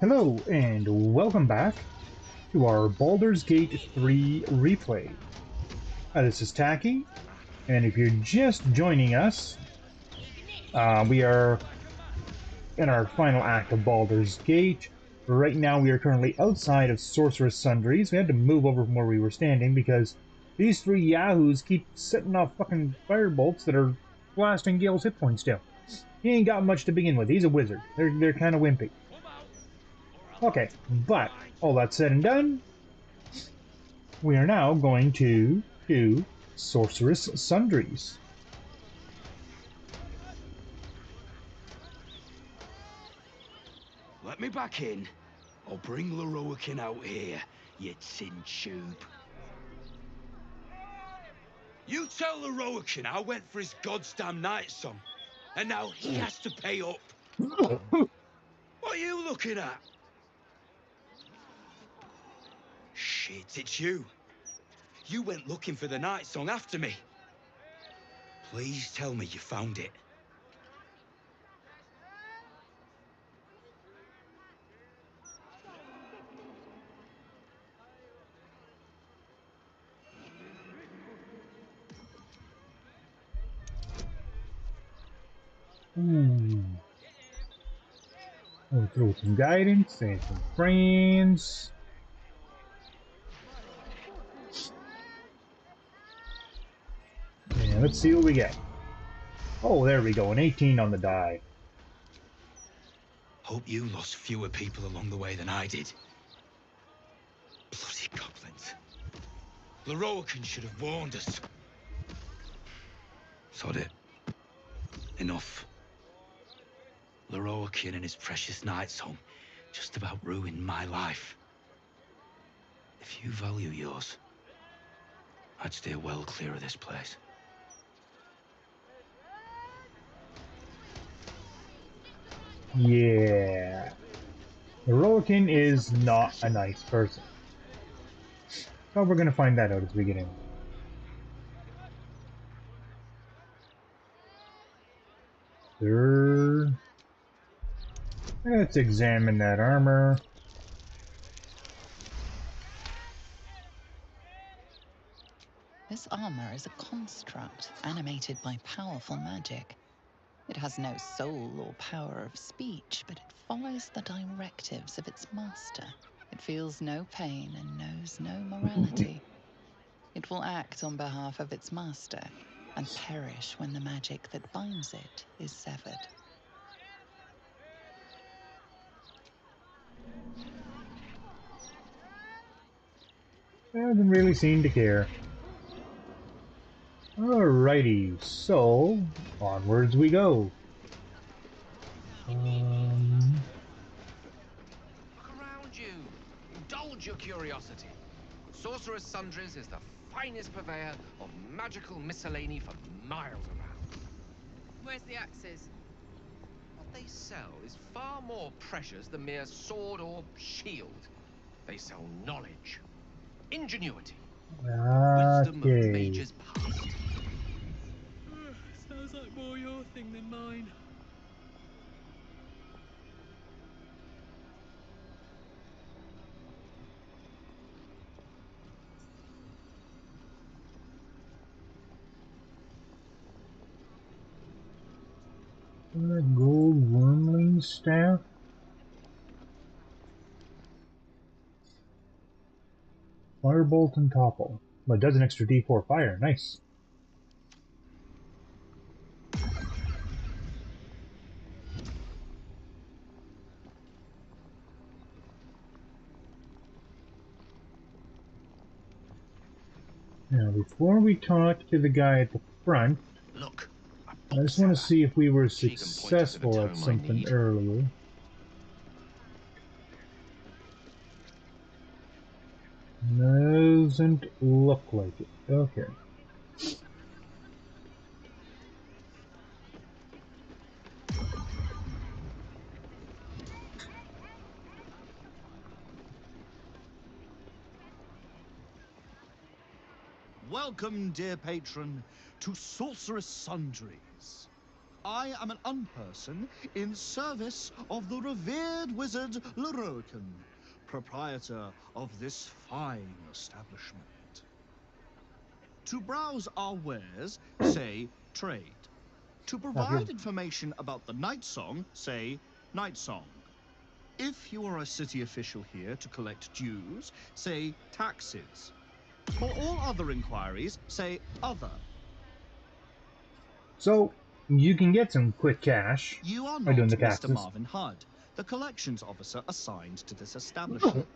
Hello and welcome back to our Baldur's Gate 3 replay. This is Taki, and if you're just joining us, we are in our final act of Baldur's Gate. Right now we are currently outside of Sorceress Sundries. We had to move over from where we were standing because these three yahoos keep setting off fucking firebolts that are blasting Gale's hit points down. He ain't got much to begin with. He's a wizard. They're kind of wimpy. Okay, but all that said and done, we are now going to do Sorceress Sundries. Let me back in, or bring Leroican out here, you tin tube. You tell Leroican I went for his goddamn night song, and now he has to pay up. What are you looking at? Shit, it's you. You went looking for the night song after me. Please tell me you found it. We'll throw some guidance and some friends. And let's see what we get. Oh, there we go, an 18 on the die. Hope you lost fewer people along the way than I did. Bloody goblins. Leroican should have warned us. Sod it. Enough. Leroican and his precious night song just about ruined my life. If you value yours, I'd steer well clear of this place. Yeah. Leroican is not a nice person. But we're going to find that out as we get in. Sure. Let's examine that armor. This armor is a construct animated by powerful magic. It has no soul or power of speech, but it follows the directives of its master. It feels no pain and knows no morality. It will act on behalf of its master and perish when the magic that binds it is severed. Doesn't really seem to care. Alrighty, so onwards we go. Look around you. Indulge your curiosity. Sorceress Sundries is the finest purveyor of magical miscellany for miles around. Where's the axes? What they sell is far more precious than mere sword or shield. They sell knowledge, ingenuity, wisdom of mages past. Sounds like more your thing than mine. Gold wormling staff. Firebolt and topple. But it does an extra D4 fire. Nice. Now, before we talk to the guy at the front, Look, I just want to see if we were successful at something earlier. Doesn't look like it. Okay. Welcome, dear patron, to Sorceress Sundries. I am an unperson in service of the revered wizard Lorokin, proprietor of this fine establishment. To browse our wares, say trade. To provide information about the night song, say night song. If you are a city official here to collect dues, say taxes. For all other inquiries, say other. So, you can get some quick cash You are by not doing the Mr. taxes. Marvin Hudd, the collections officer assigned to this establishment.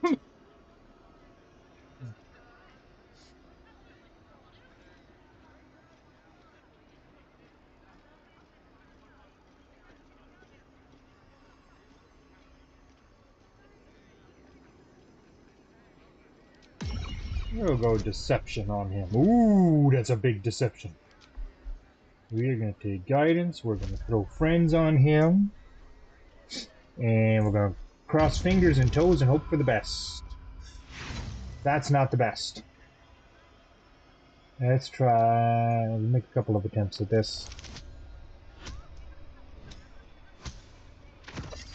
We'll go deception on him. Ooh, that's a big deception. We're going to take guidance. We're going to throw friends on him. And we're going to cross fingers and toes and hope for the best. That's not the best. Let's try... make a couple of attempts at this.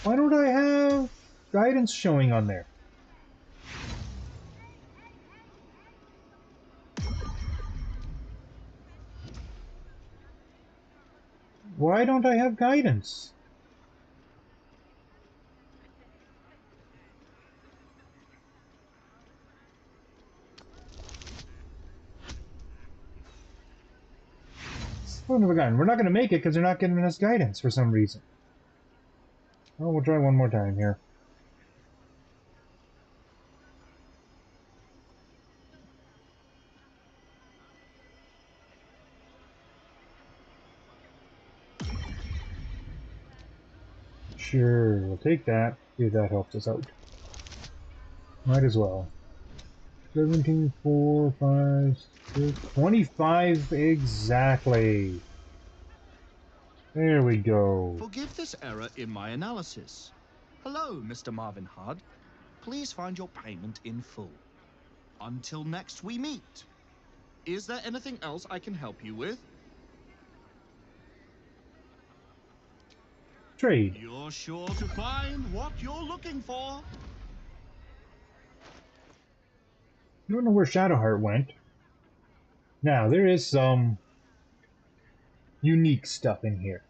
Why don't I have guidance showing on there? Why don't I have guidance? Son of a gun. We're not going to make it because they're not giving us guidance for some reason. Oh, we'll try one more time here. Sure, we'll take that. See if that helps us out. Might as well. 17, 4, 5, 6, 25 exactly. There we go. Forgive this error in my analysis. Hello, Mr. Marvin Hudd. Please find your payment in full. Until next we meet. Is there anything else I can help you with? Trade. You're sure to find what you're looking for. I don't know where Shadowheart went. Now, there is some unique stuff in here.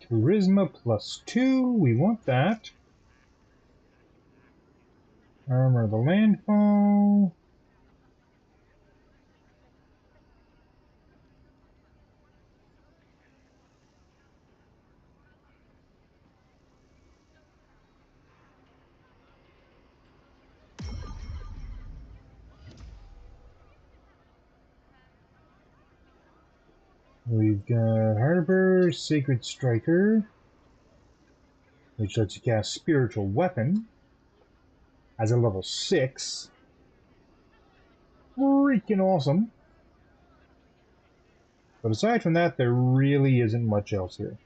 Charisma +2, we want that. Armor of the Landfall. We've got Harbor, Sacred Striker, which lets you cast Spiritual Weapon as a level 6. Freaking awesome. But aside from that, there really isn't much else here.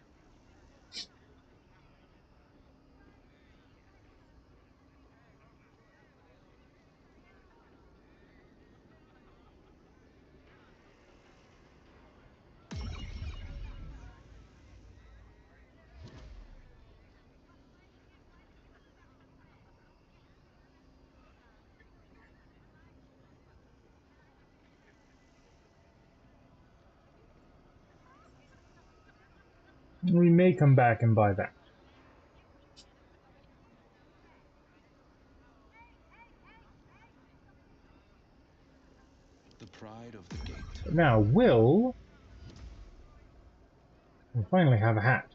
We may come back and buy that. The pride of the gate. But now, we'll finally have a hat.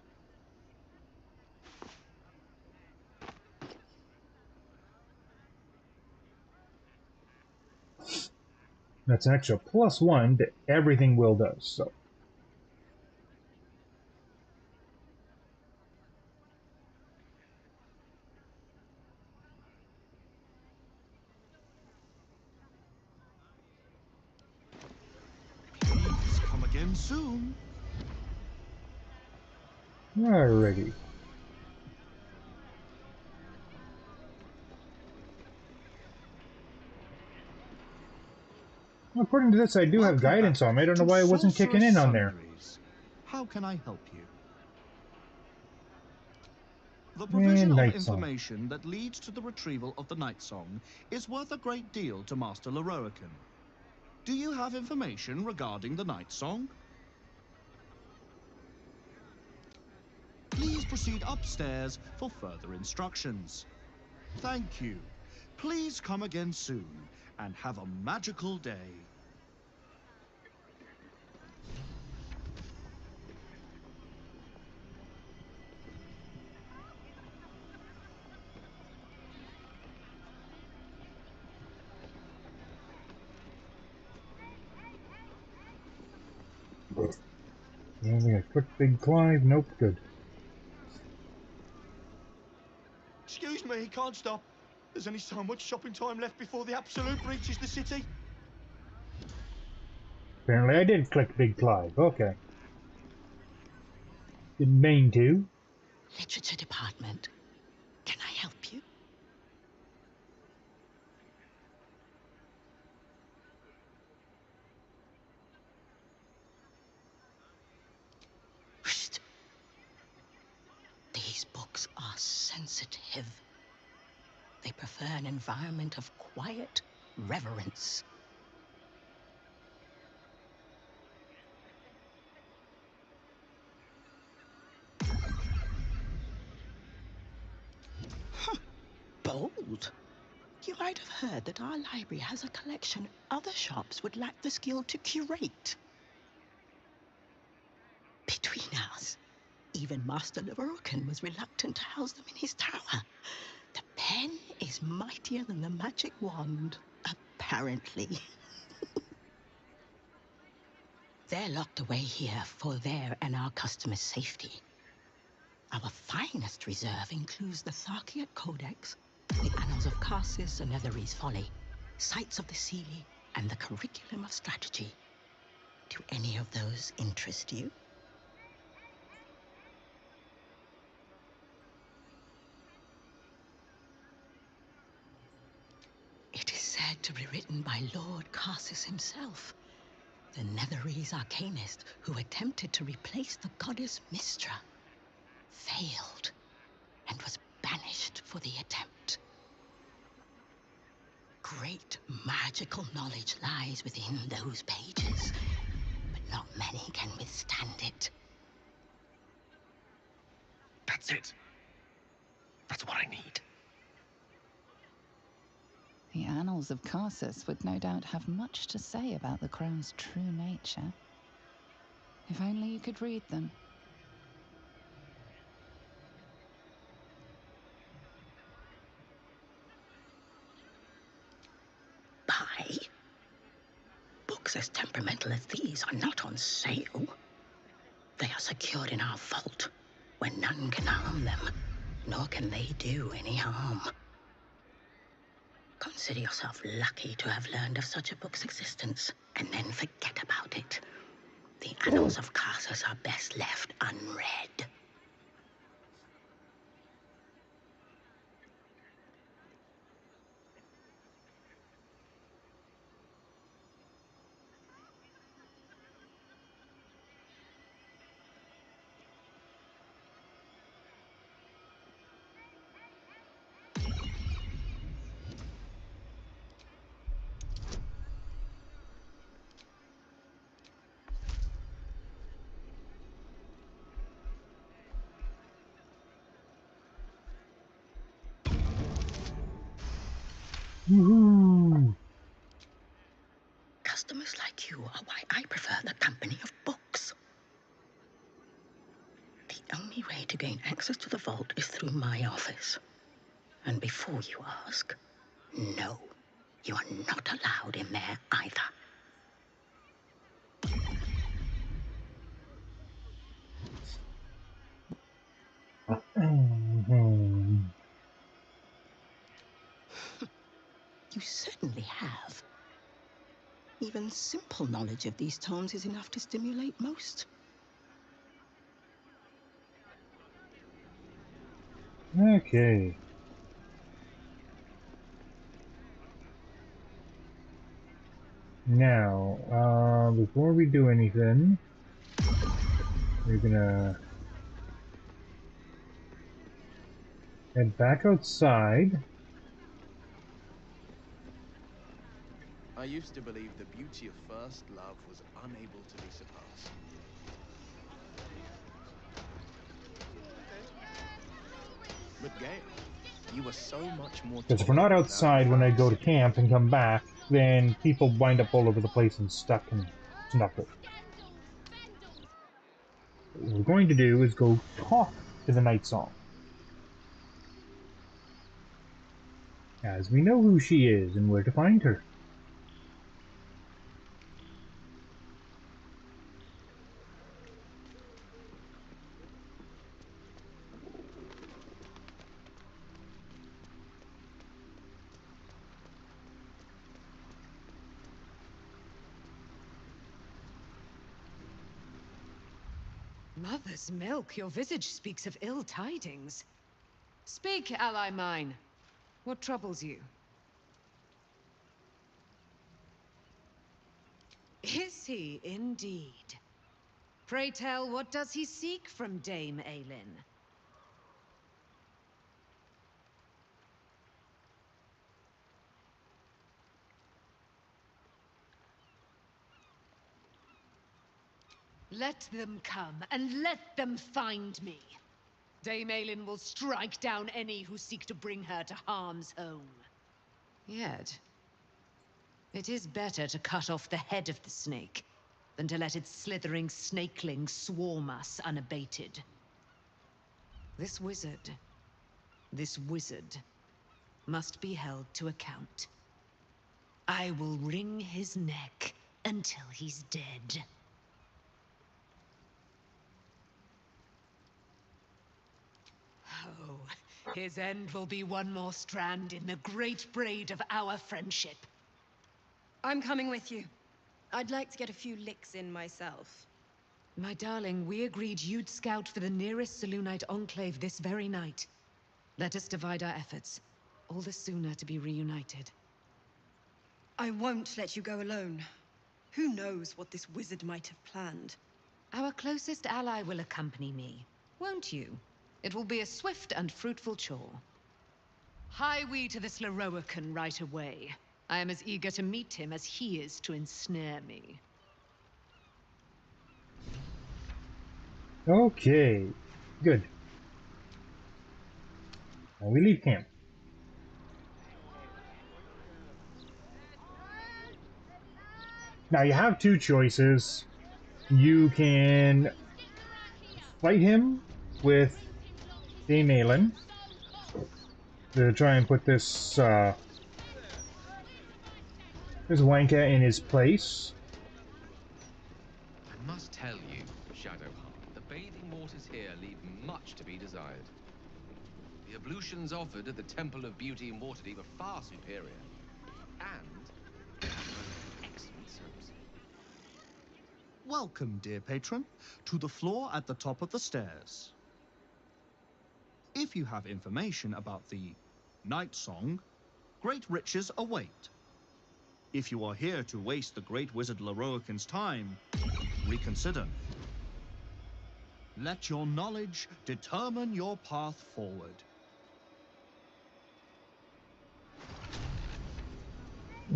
That's an extra +1 to everything Will does, so. again soon. Alrighty. According to this, I do have Welcome guidance back on me. I don't know to why it wasn't kicking Sorceress in on there. Sundries. How can I help you? The And provision of Night Song. information that leads to the retrieval of the Night Song is worth a great deal to Master Leroican. Do you have information regarding the Night Song? Please proceed upstairs for further instructions. Thank you. Please come again soon and have a magical day. Only a quick big Clive. Nope, good. Excuse me, he can't stop. There's only so much shopping time left before the absolute breaches the city. Apparently I did click Big Clive. Okay. Didn't mean to. Literature department. Can I help you? Shh. These books are sensitive. They prefer an environment of quiet reverence. Bold. You might have heard that our library has a collection other shops would lack the skill to curate. Between us, even Master Leroican was reluctant to house them in his tower. The pen is mightier than the magic wand, apparently. They're locked away here for their and our customers' safety. Our finest reserve includes the Tharkiat Codex, the Annals of Karsus and Ethery's Folly, Sights of the Seelie, and the Curriculum of Strategy. Do any of those interest you? It is said to be written by Lord Karsus himself, the Netherese arcanist who attempted to replace the goddess Mystra, failed, and was banished for the attempt. Great magical knowledge lies within those pages, but not many can withstand it. That's it. That's what I need. The Annals of Karsus would no doubt have much to say about the crown's true nature. If only you could read them. Buy? Books as temperamental as these are not on sale. They are secured in our vault, where none can harm them, nor can they do any harm. Consider yourself lucky to have learned of such a book's existence, and then forget about it. The Annals of Karsus are best left unread. Woohoo! Customers like you are why I prefer the company of books. The only way to gain access to the vault is through my office. And before you ask, no, you are not allowed in there either. You certainly have. Even even simple knowledge of these tones is enough to stimulate most. Okay. Now, before we do anything, we're gonna head back outside. I used to believe the beauty of first love was unable to be surpassed. But Gale, you were so much more to Because if we're not me without outside when I go to considered. camp and come back, then people wind up all over the place and stuck and snuffled. What we're going to do is go talk to the Night Song, as we know who she is and where to find her. Mother's milk, your visage speaks of ill tidings. Speak, ally mine. What troubles you? Is he indeed? Pray tell, what does he seek from Dame Aylin? Let them come, and let them find me. Dame Aylin will strike down any who seek to bring her to harm's home. Yet, it is better to cut off the head of the snake than to let its slithering snakelings swarm us unabated. This wizard must be held to account. I will wring his neck until he's dead. Oh, his end will be one more strand in the great braid of our friendship. I'm coming with you. I'd like to get a few licks in myself. My darling, we agreed you'd scout for the nearest Selûnite enclave this very night. Let us divide our efforts. All the sooner to be reunited. I won't let you go alone. Who knows what this wizard might have planned? Our closest ally will accompany me, won't you? It will be a swift and fruitful chore. Hie we to this Lorroakan right away. I am as eager to meet him as he is to ensnare me. Okay, good. Now we leave camp. Now you have two choices. You can fight him with Dame Aylin to try and put this wanker in his place. I must tell you, Shadowheart, the bathing waters here leave much to be desired. The ablutions offered at the Temple of Beauty and Waterdeep are far superior. And excellent soaps. Welcome, dear patron, to the floor at the top of the stairs. If you have information about the Night Song, great riches await. If you are here to waste the great wizard Lorroakan's time, reconsider. Let your knowledge determine your path forward.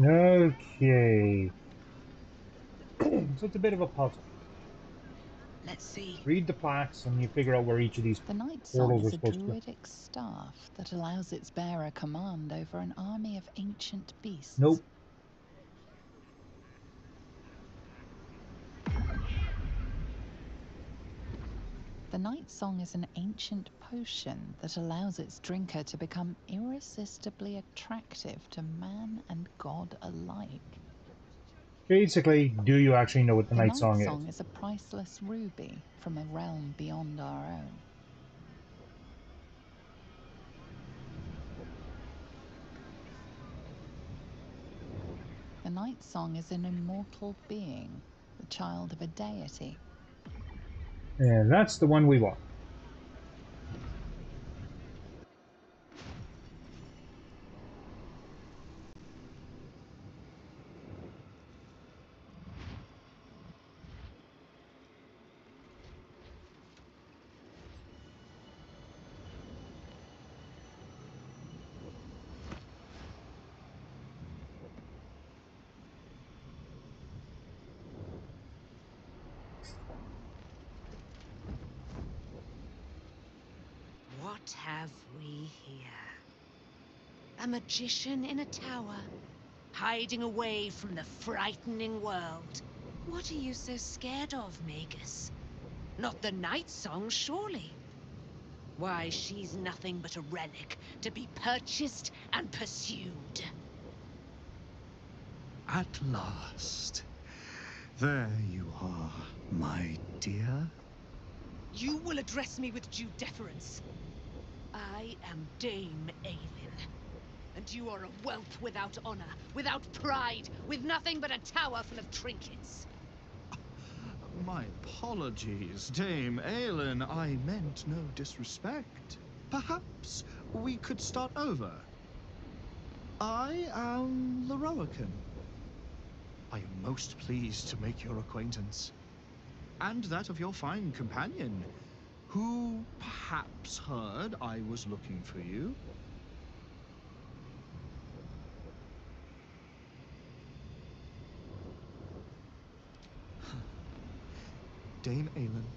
Okay. So it's a bit of a puzzle. Let's see. Read the plaques and you figure out where each of these The Night Song portals are is a supposed to go. druidic staff that allows its bearer command over an army of ancient beasts. Nope. The Night Song is an ancient potion that allows its drinker to become irresistibly attractive to man and god alike. Basically, do you actually know what the The Night Song Song is? is a priceless ruby from a realm beyond our own. The The night song is an immortal being, the child of a deity. And that's the one we want. What have we here? A magician in a tower, hiding away from the frightening world. What are you so scared of, Magus? Not the night song, surely? Why, she's nothing but a relic to be purchased and pursued. At last. There you are, my dear. You will address me with due deference. I am Dame Aelin, and you are a whelp without honor, without pride, with nothing but a tower full of trinkets. My apologies, Dame Aelin. I meant no disrespect. Perhaps we could start over. I am Lorroakan. I am most pleased to make your acquaintance, and that of your fine companion, who perhaps heard I was looking for you. Dame Aelin,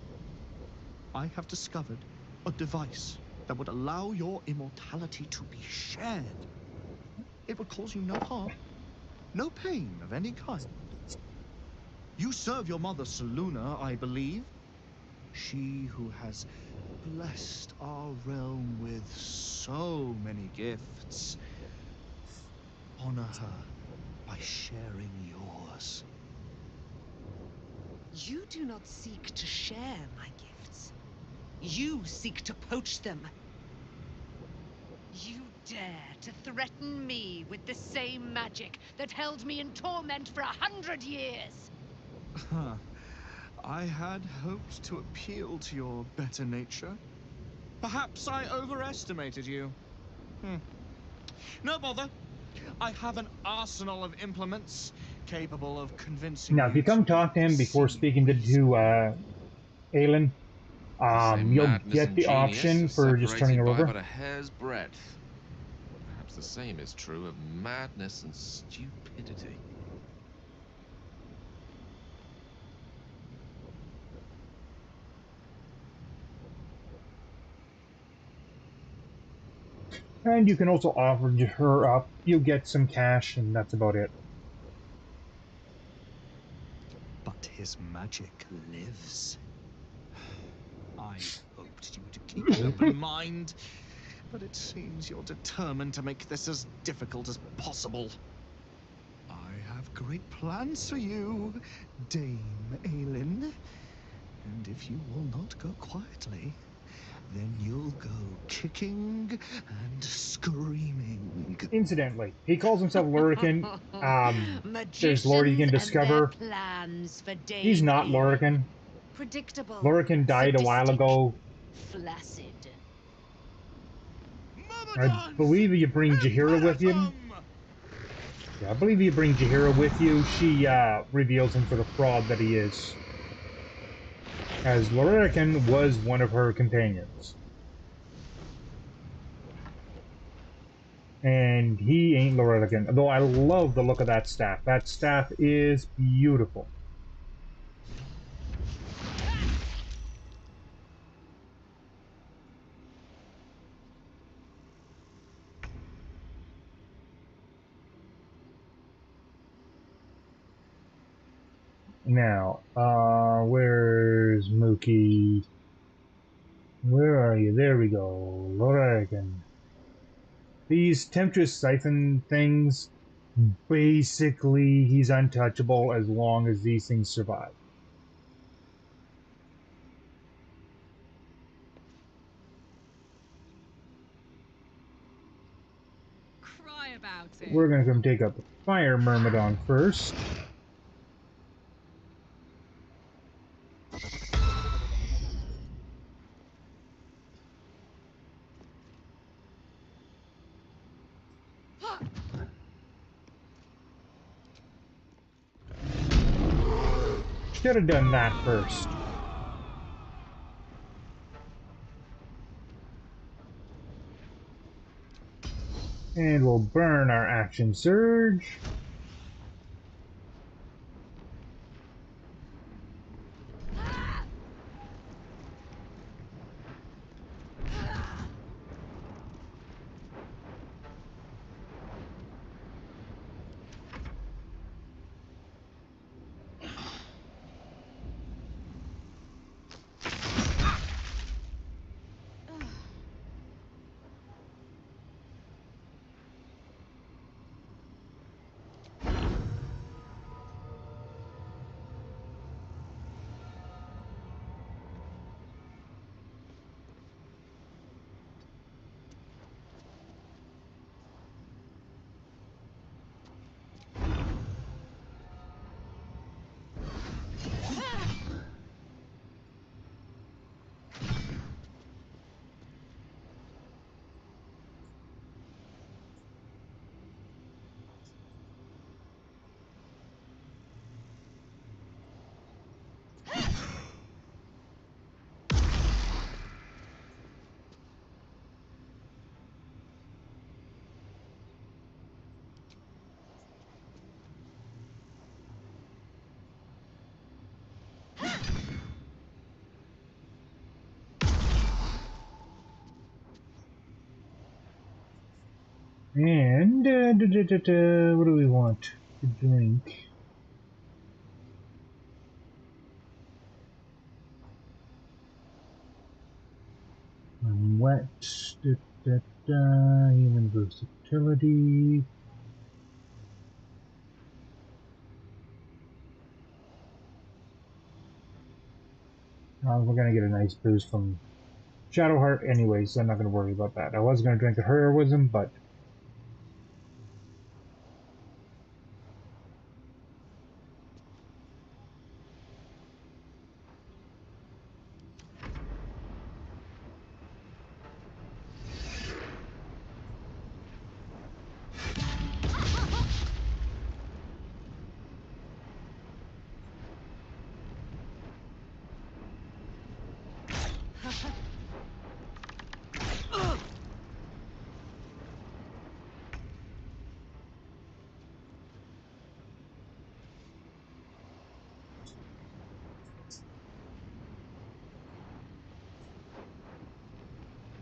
I have discovered a device that would allow your immortality to be shared. It would cause you no harm, no pain of any kind. You serve your mother, Selûne, I believe. She who has blessed our realm with so many gifts. Honor her by sharing yours. You do not seek to share my gifts. You seek to poach them. You dare to threaten me with the same magic that held me in torment for 100 years. I had hoped to appeal to your better nature. Perhaps I overestimated you. No bother. I have an arsenal of implements capable of convincing Now, you if you come to talk to him before see speaking to Aelin, you'll Madness get and the genius option are for just turning separated her by over. but a hair's breadth. Perhaps the same is true of madness and stupidity. And you can also offer her up. You'll get some cash, and that's about it. But his magic lives. I hoped you to keep an open mind, but it seems you're determined to make this as difficult as possible. I have great plans for you, Dame Aelin. And if you will not go quietly, then you'll go kicking and screaming. Incidentally, he calls himself Lorroakan. There's lore you can Magicians and their discover. plans for Dame He's not Aelin. Lorroakan. Predictable. Lorroakan died a while sadistic, ago. Flaccid. I believe you bring Jaheira with you. Yeah, I believe you bring Jaheira with you. She reveals him for the fraud that he is, as Lorroakan was one of her companions. And he ain't Lorroakan, though I love the look of that staff. That staff is beautiful. Now, where's Mookie? Where are you? There we go. Lorroakan. These Temptress Siphon things, basically, he's untouchable as long as these things survive. Cry about we're gonna come take out the fire myrmidon first. Should have done that first. And we'll burn our action surge. And what do we want to drink? Wet, human versatility. We're gonna get a nice boost from Shadowheart anyways, so I'm not gonna worry about that. I was gonna drink a heroism, but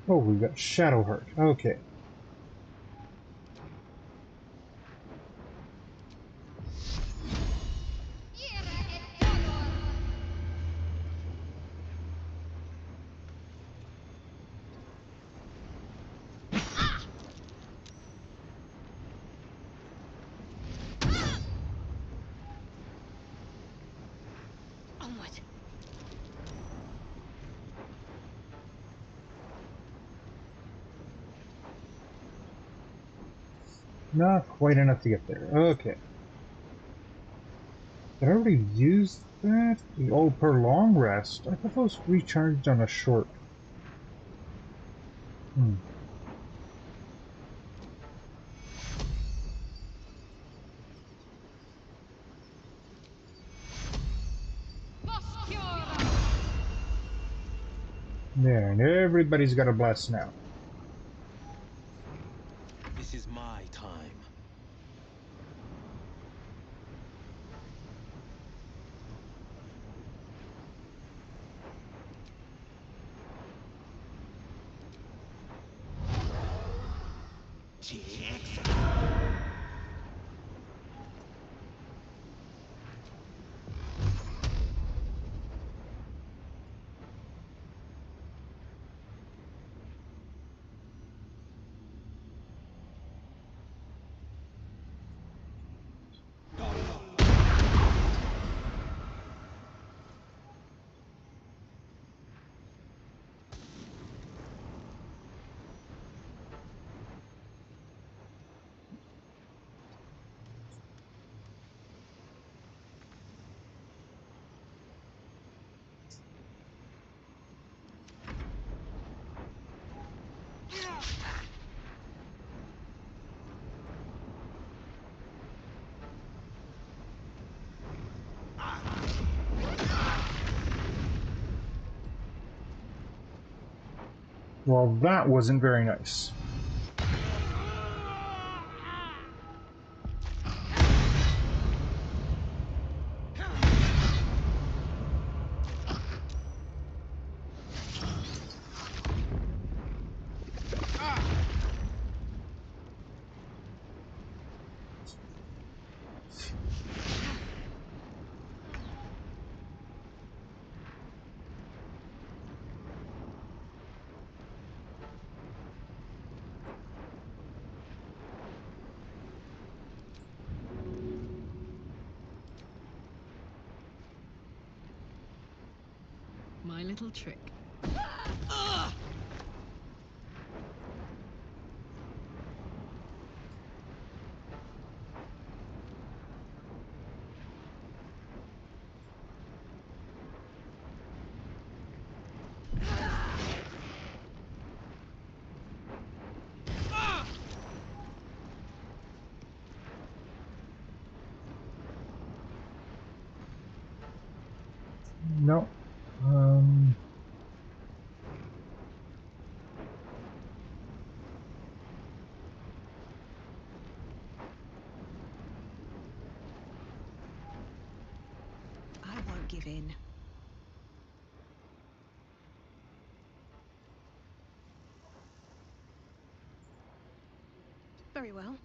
oh, we got Shadowheart. Okay. Not quite enough to get there. Okay. Did I already use that? Oh, per long rest. I thought those recharged on a short. There, and everybody's got a bless now. This is my time. Well, that wasn't very nice. My little trick. No. I won't give in. Very well.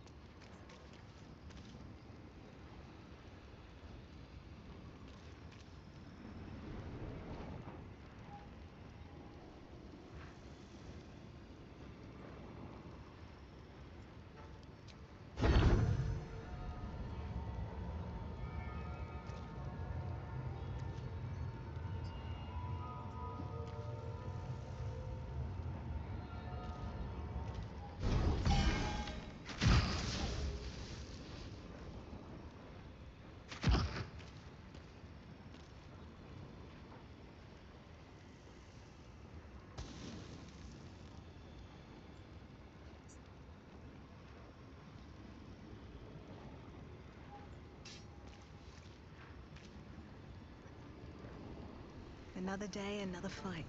Another day, another fight.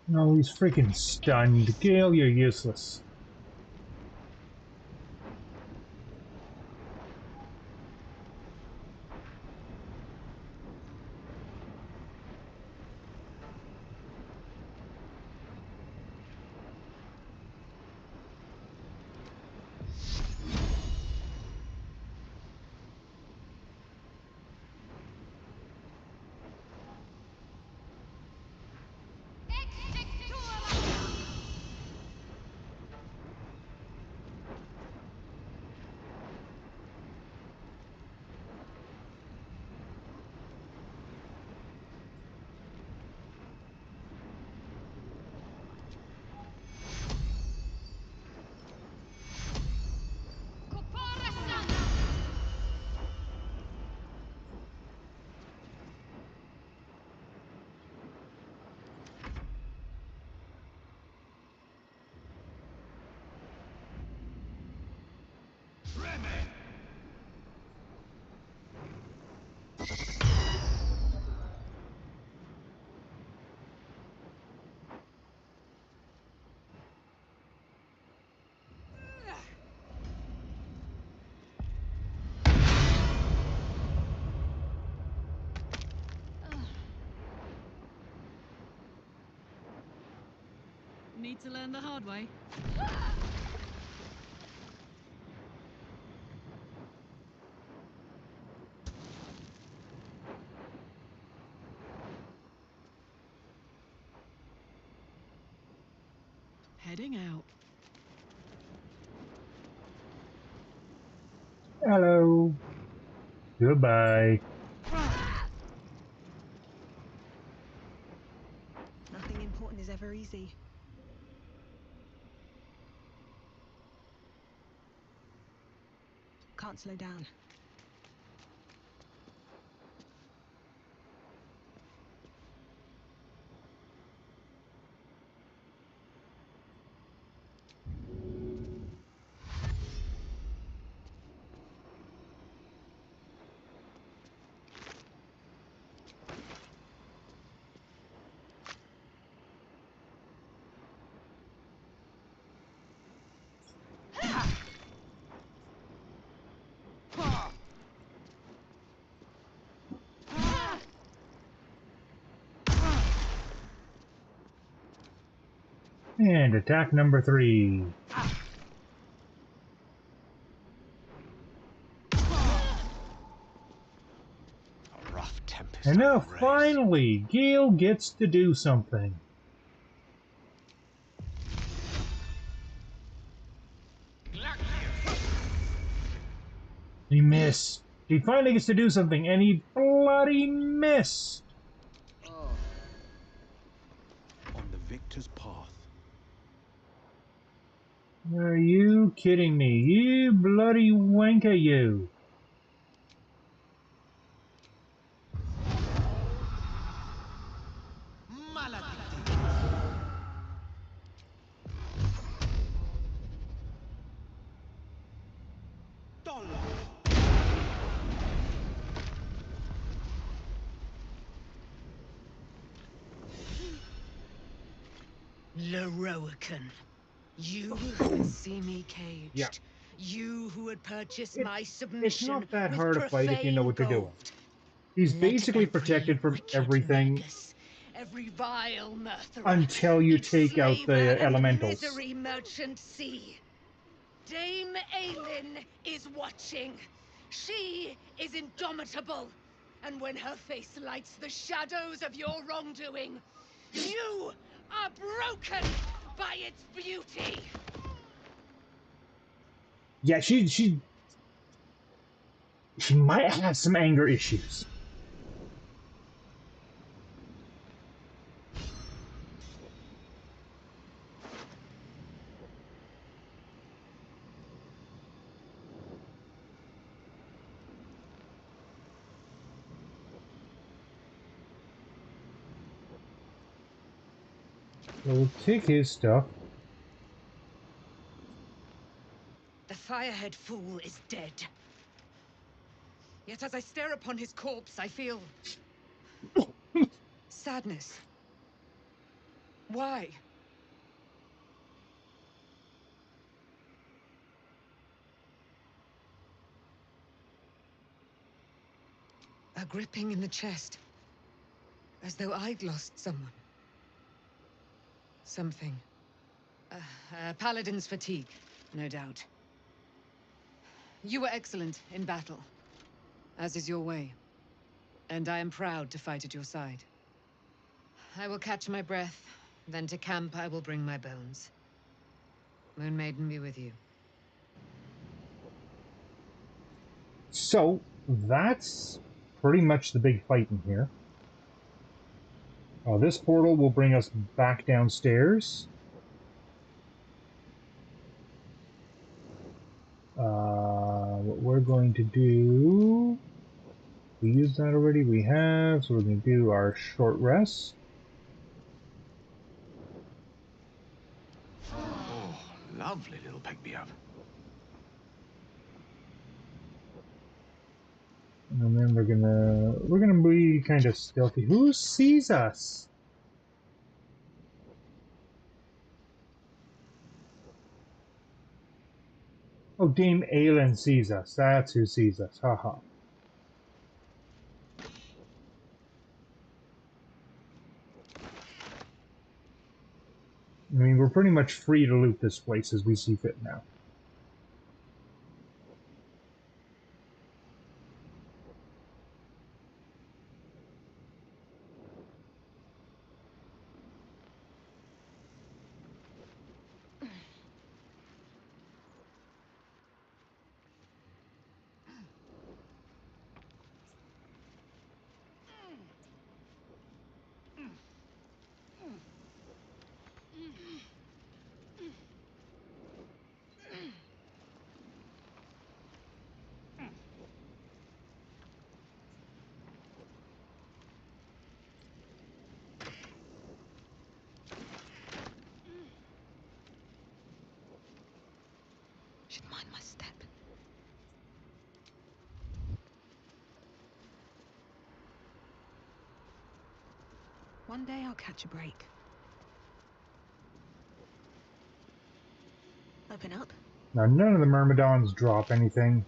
No, he's freaking stunned. Gale, you're useless. Need to learn the hard way. Heading out. Hello. Goodbye. Nothing important is ever easy. Can't slow down. And attack number 3. A rough tempest. And now finally, Gale gets to do something. He missed. He finally gets to do something, and he bloody missed. On the victor's path. Are you kidding me? You bloody wanker, you. Loroakan. You who see me caged. Yeah. You who would purchase my submission. It's not that with hard to fight if you know what you're doing. gold. He's Let basically every protected from wicked everything magus, every vile Merthera, until you each take out slaver the and elementals. misery merchant see. Dame Aelin is watching. She is indomitable. And when her face lights the shadows of your wrongdoing, you are broken by its beauty. Yeah, she might have some anger issues. We'll take his stuff. The Firehead fool is dead. Yet as I stare upon his corpse, I feel sadness. Why? A gripping in the chest, as though I'd lost someone. Something. Paladin's fatigue, no doubt. You were excellent in battle, as is your way. And I am proud to fight at your side. I will catch my breath, then to camp I will bring my bones. Moon Maiden be with you. So, that's pretty much the big fight in here. This portal will bring us back downstairs. What we're going to do... We used that already, we have, so we're going to do our short rest. Oh, lovely little pick-me-up. And then we're gonna be kind of stealthy. Who sees us? Oh, Dame Aelin sees us. That's who sees us. Haha. I mean, we're pretty much free to loot this place as we see fit now. Should mind my step. One day I'll catch a break. Open up. Now, none of the Myrmidons drop anything.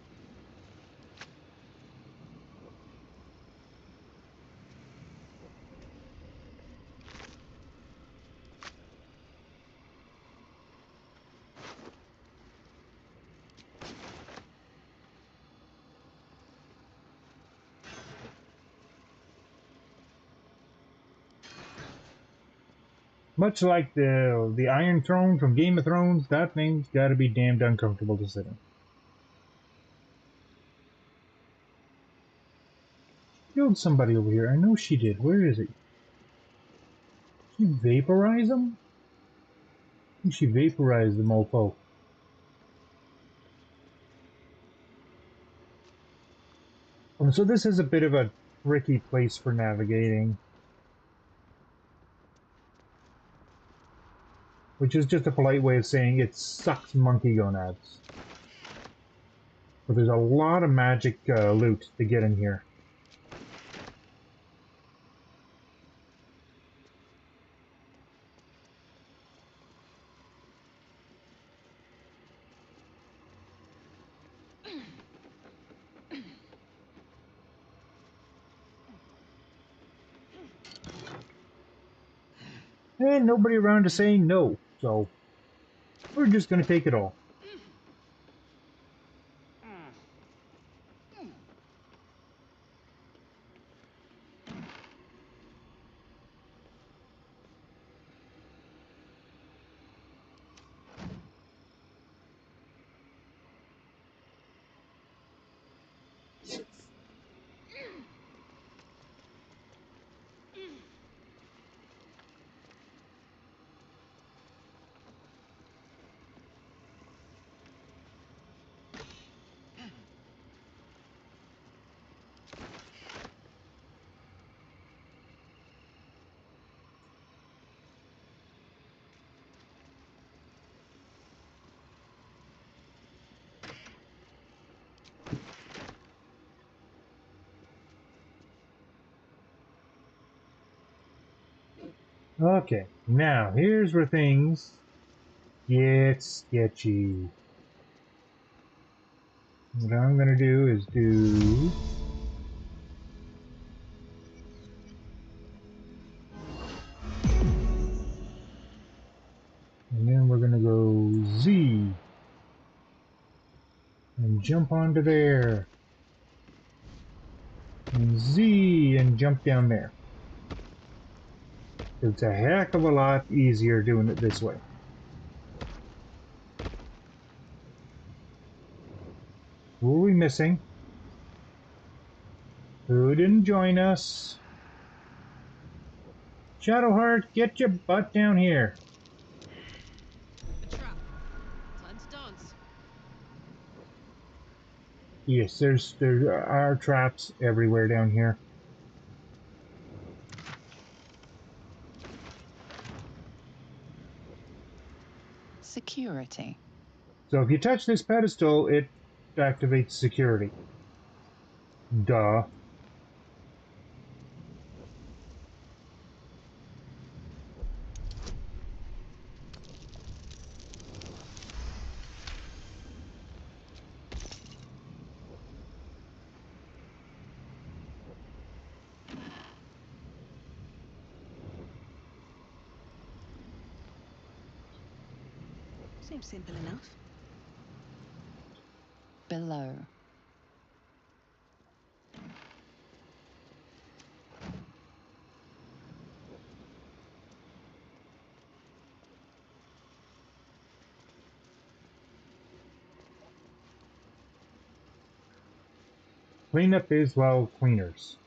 Much like the Iron Throne from Game of Thrones, that thing's got to be damned uncomfortable to sit in. Killed somebody over here. I know she did. Where is he? She vaporize him? I think she vaporized the mofo. So this is a bit of a tricky place for navigating. Which is just a polite way of saying it sucks monkey gonads. But there's a lot of magic loot to get in here. And nobody around to say no, so we're just going to take it all. Okay, now here's where things get sketchy. What I'm going to do is do... And then we're going to go Z. And jump onto there. And Z and jump down there. It's a heck of a lot easier doing it this way. Who are we missing? Who didn't join us? Shadowheart, get your butt down here. A trap. Time to dance. Yes, there are traps everywhere down here. Security. So if you touch this pedestal, it activates security. Duh. Seems simple enough. Below. Cleanup is, well, cleaners.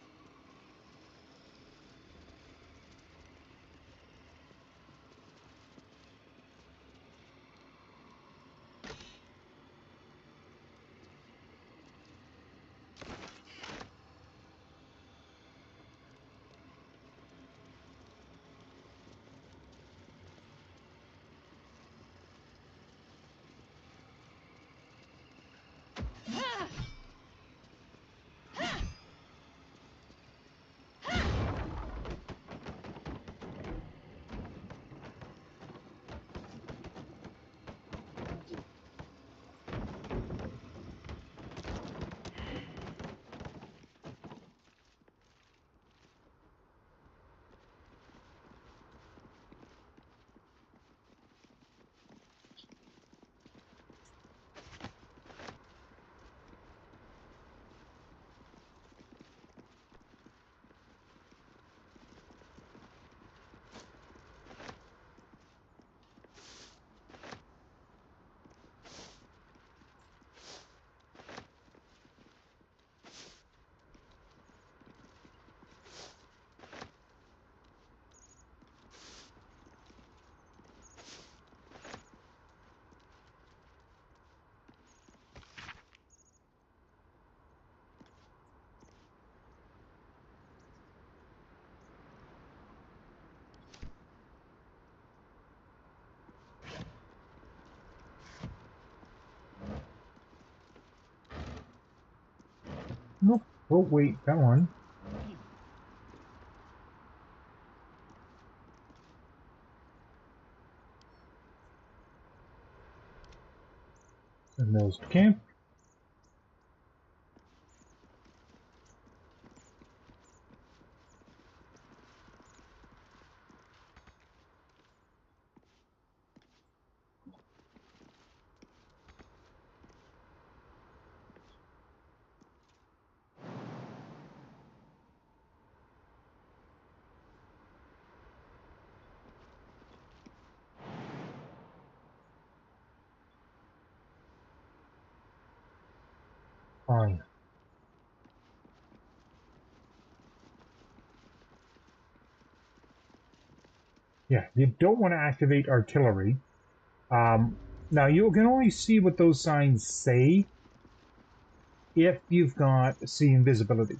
Nope. Oh, wait, that one. And those camp. Fine. Yeah, you don't want to activate artillery. Now, you can only see what those signs say if you've got see invisibility.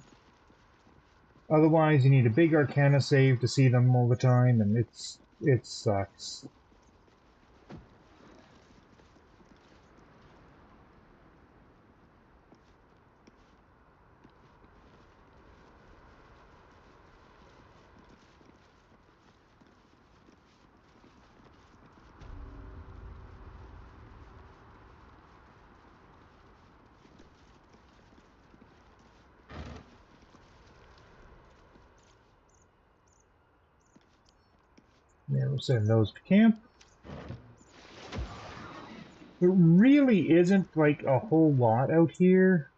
Otherwise, you need a big Arcana save to see them all the time, and it sucks. Yeah, we'll send those to camp. There really isn't like a whole lot out here.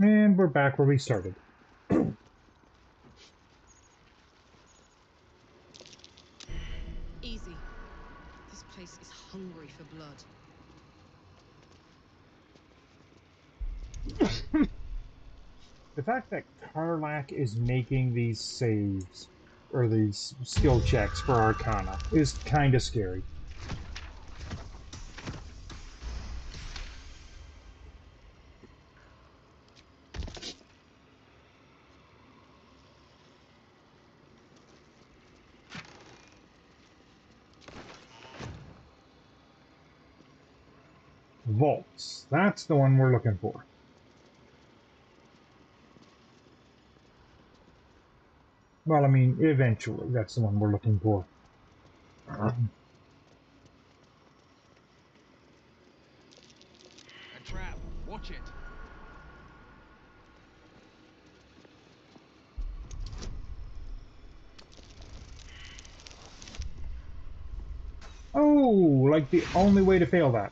And we're back where we started. Easy. This place is hungry for blood. The fact that Karlach is making these saves, or these skill checks for Arcana, is kind of scary. Vaults. That's the one we're looking for. Well, I mean, eventually, that's the one we're looking for. A trap. Watch it. Oh, like the only way to fail that.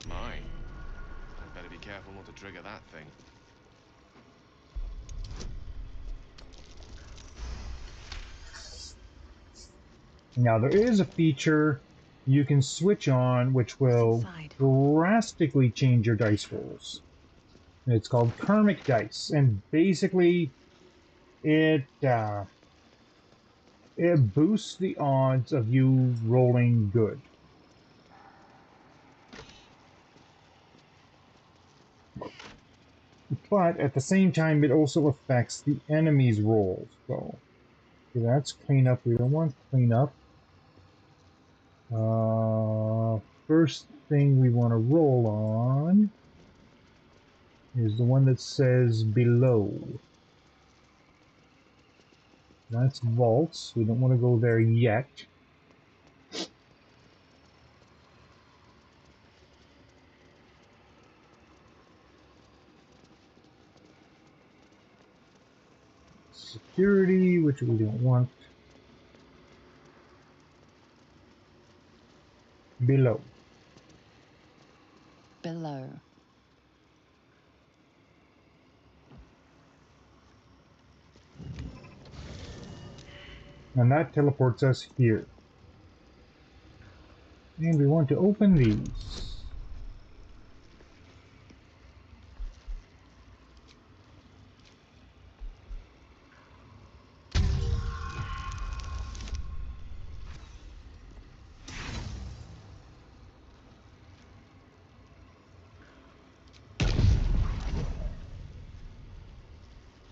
Mine. I'd better be careful not to trigger that thing. Now, there is a feature you can switch on which will drastically change your dice rolls. It's called karmic dice, and basically it boosts the odds of you rolling good. But at the same time, it also affects the enemy's rolls. So okay, that's cleanup. We don't want cleanup. First thing we want to roll on is the one that says below. That's vaults. We don't want to go there yet. Security, which we don't want. Below. Below. And that teleports us here. And we want to open these.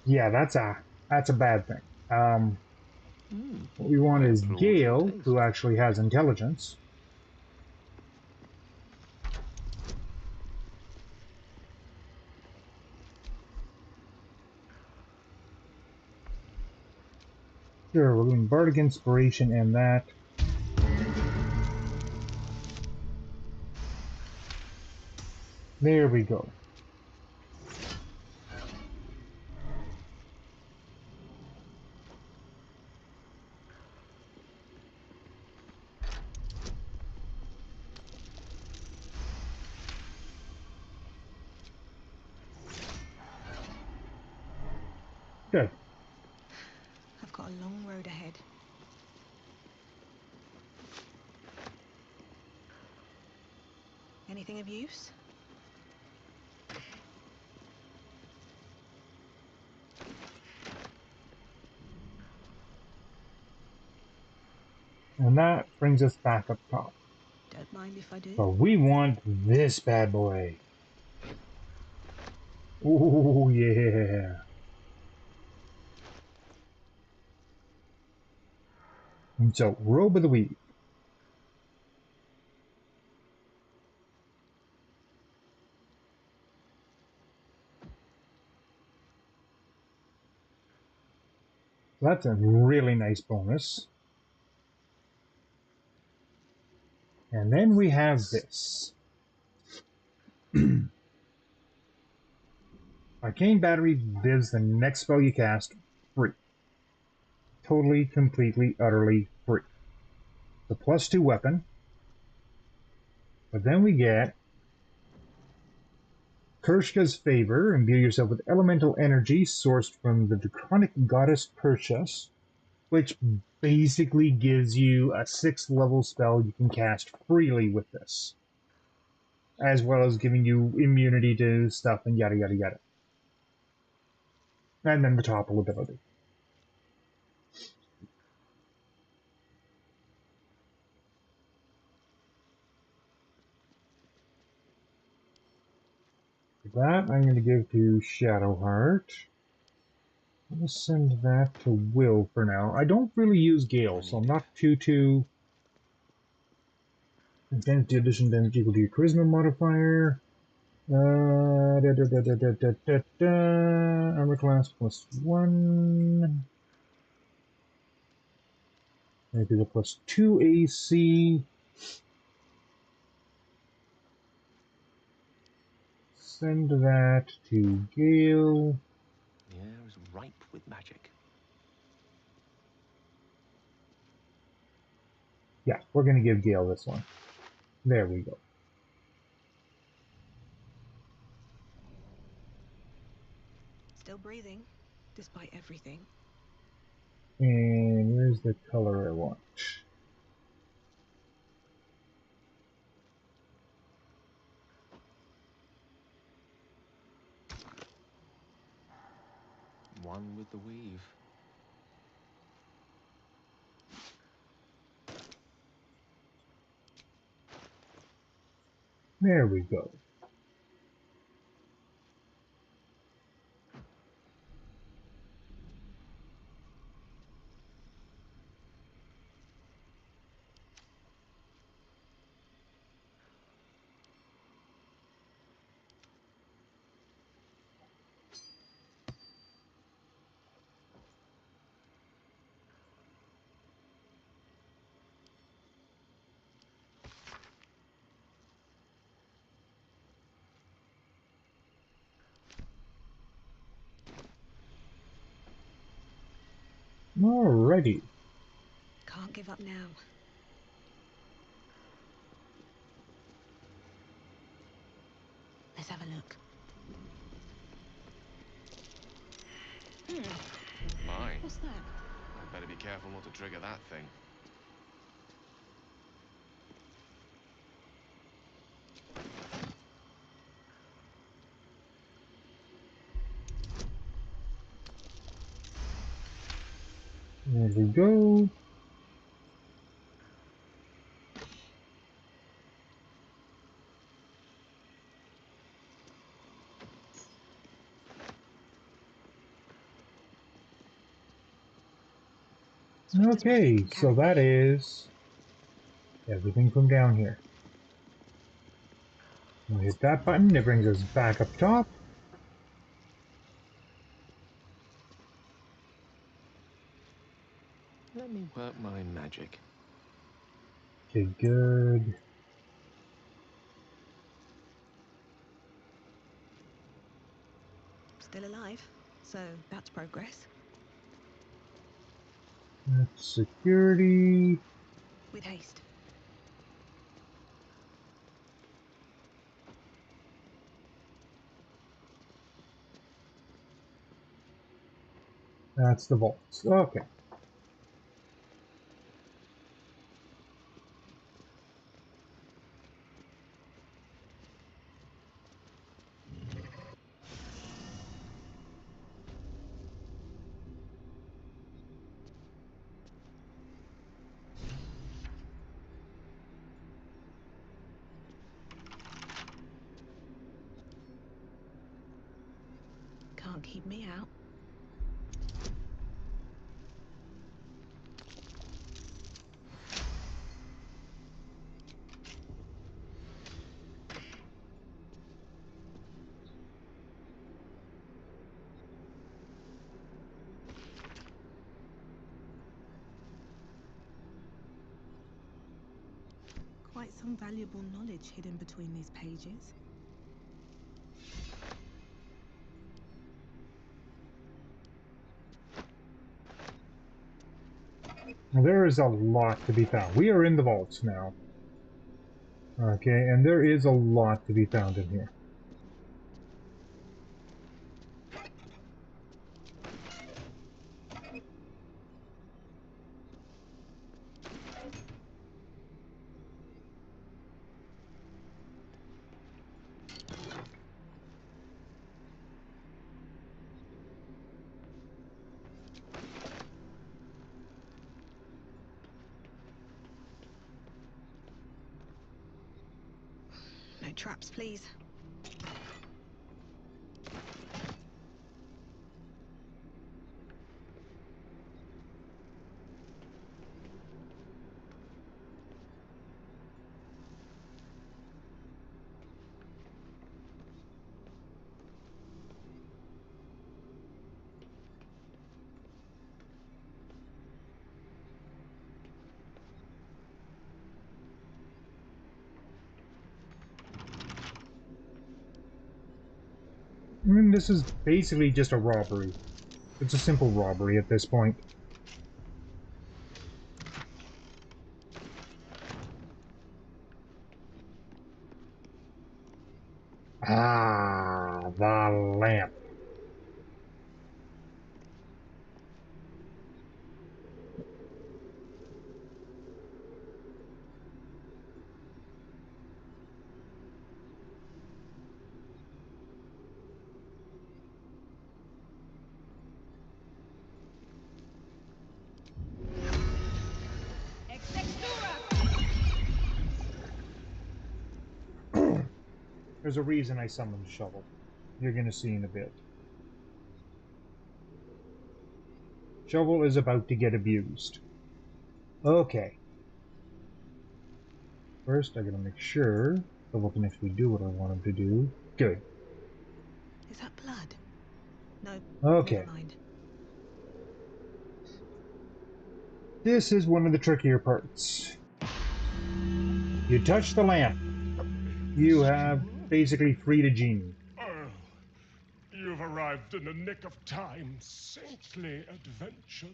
Yeah, that's a bad thing. What we want is Gale, who actually has intelligence. Sure, we're doing Bardic Inspiration and that. There we go. Good. I've got a long road ahead. Anything of use? And that brings us back up top. Don't mind if I do. But we want this bad boy. Oh, yeah. And so, Robe of the Weave. That's a really nice bonus. And then we have this. Arcane Battery gives the next spell you cast free. Totally, completely, utterly free. The +2 weapon. But then we get Kershka's Favor. Imbue yourself with elemental energy sourced from the draconic goddess Kershas, which basically gives you a 6th level spell you can cast freely with this, as well as giving you immunity to stuff and yada yada yada. And then the topple ability. That I'm going to give to Shadowheart. I'm going to send that to Will for now. I don't really use Gale, so I'm not too... Advantage addition damage equal to your charisma modifier. Armor class +1. Maybe the +2 AC. Send that to Gale. The air is ripe with magic. Yeah, we're going to give Gale this one. There we go. Still breathing, despite everything. And where's the color I want? One with the weave. There we go. Alrighty. Can't give up now. Let's have a look. My. What's that? I'd better be careful not to trigger that thing. There we go. Okay, so that is everything from down here. We'll hit that button, it brings us back up top. Let me work my magic. Okay, good. Still alive, so that's progress. That's security. With haste. That's the vaults. Okay. Can't keep me out. Quite some valuable knowledge hidden between these pages. Now, there is a lot to be found. We are in the vaults now. Okay, and there is a lot to be found in here. traps, please. I mean, this is basically just a robbery. It's a simple robbery at this point. Ah, the lamp. There's a reason I summoned Shovel. You're gonna see in a bit. Shovel is about to get abused. Okay. First, I gotta make sure Shovel can actually do what I want him to do. Good. Is that blood? No. Okay. Never mind. This is one of the trickier parts. You touch the lamp. You have basically freed a genie. Oh, you've arrived in the nick of time, saintly adventurer.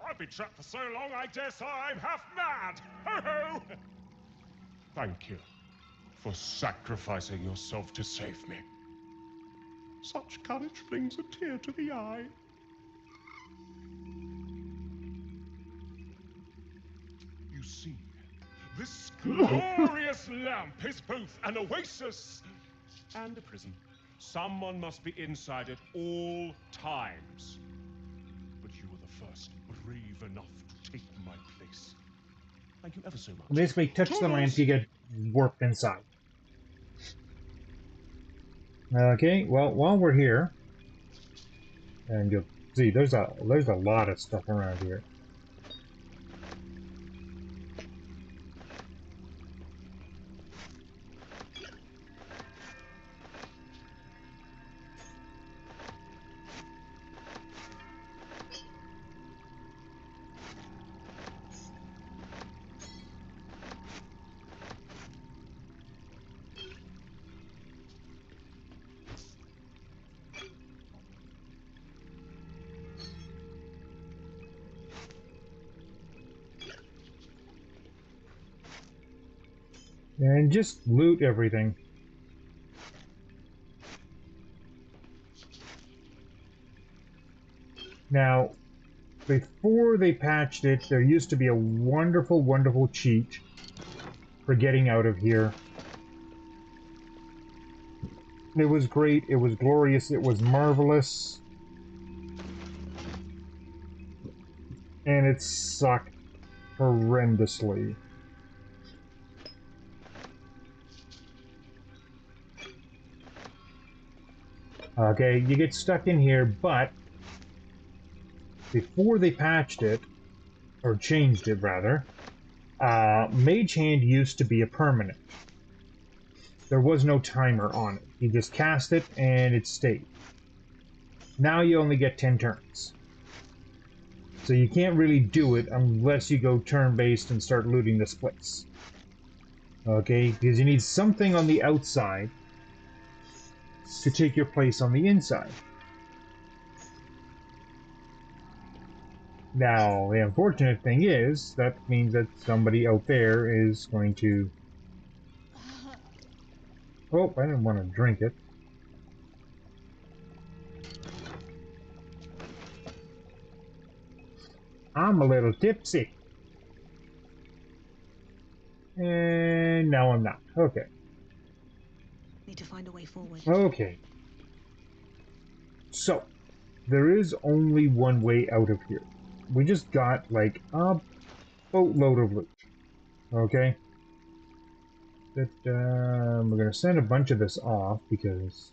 I've been trapped for so long, I dare say I'm half mad. Ho ho! Thank you for sacrificing yourself to save me. Such courage brings a tear to the eye. You see, this glorious lamp is both an oasis and a prison. Someone must be inside at all times. But you were the first brave enough to take my place. Thank you ever so much. Basically, touch the lamp, you get warped inside. Okay, well, while we're here, and you'll see there's a lot of stuff around here. And just loot everything. Now, before they patched it, there used to be a wonderful, wonderful cheat for getting out of here. It was great, it was glorious, it was marvelous. And it sucked horrendously. Okay, you get stuck in here, but before they patched it, or changed it rather, Mage Hand used to be a permanent. There was no timer on it. You just cast it and it stayed. Now you only get 10 turns. So you can't really do it unless you go turn-based and start looting this place. Okay, because you need something on the outside to take your place on the inside. Now, the unfortunate thing is, that means that somebody out there is going to... Oh, I didn't want to drink it. I'm a little tipsy. And now I'm not. Okay. Need to find a way forward. Okay. So, there is only one way out of here. We just got, like, a boatload of loot. Okay? We're going to send a bunch of this off because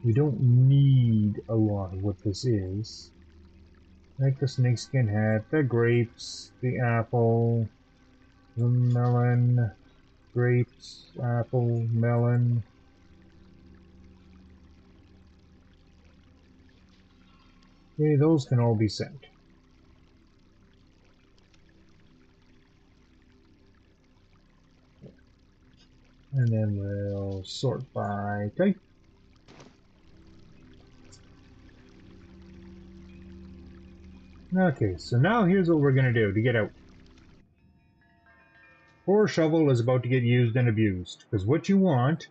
we don't need a lot of what this is. Like the snakeskin hat, the grapes, the apple, the melon, grapes, apple, melon. Okay, those can all be sent. And then we'll sort by type. Okay, so now here's what we're going to do to get out. Poor shovel is about to get used and abused, because what you want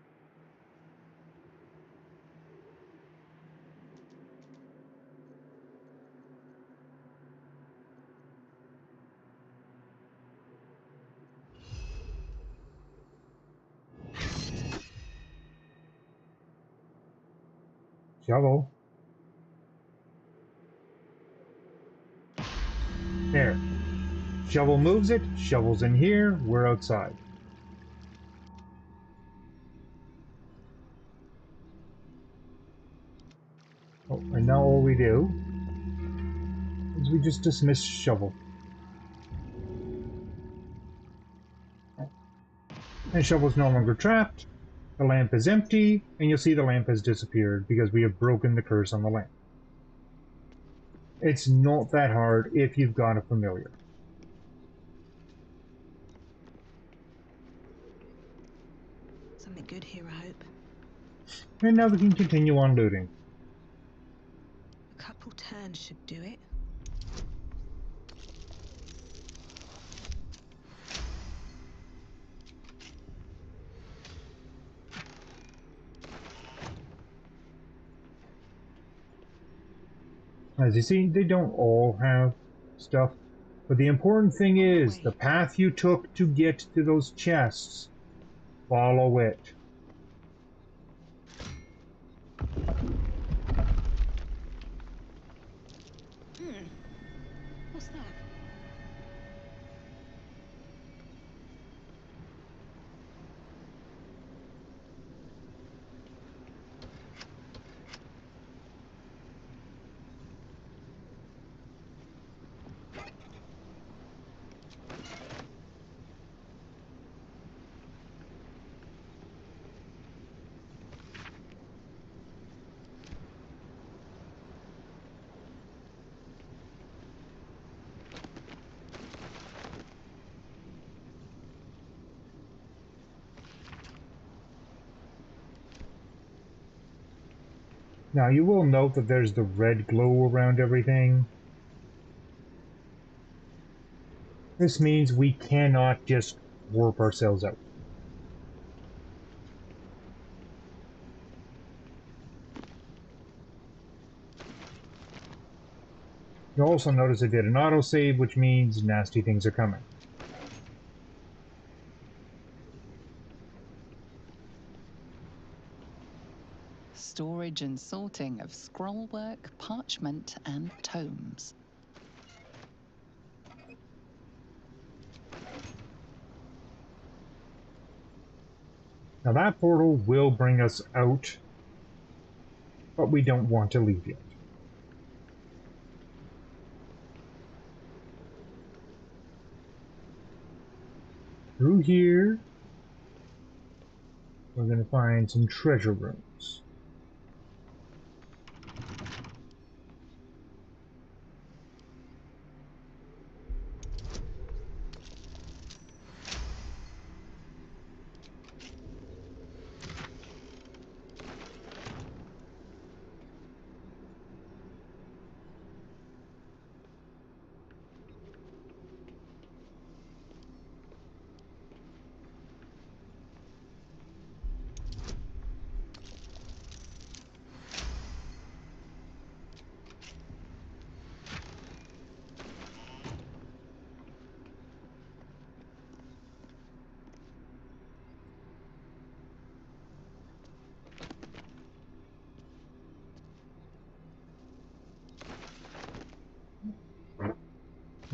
shovel. There. Shovel moves it, shovel's in here, we're outside. Oh, and now all we do is we just dismiss shovel. And shovel's no longer trapped, the lamp is empty, and you'll see the lamp has disappeared because we have broken the curse on the lamp. It's not that hard if you've got a familiar. Something good here, I hope. And now we can continue on looting. A couple turns should do it. As you see, they don't all have stuff. But the important thing is, the path you took to get to those chests, follow it. What's that? Now you will note that there's the red glow around everything. This means we cannot just warp ourselves out. You'll also notice I did an autosave, which means nasty things are coming. Storage and sorting of scrollwork, parchment, and tomes. Now that portal will bring us out, but we don't want to leave yet. Through here, we're going to find some treasure rooms.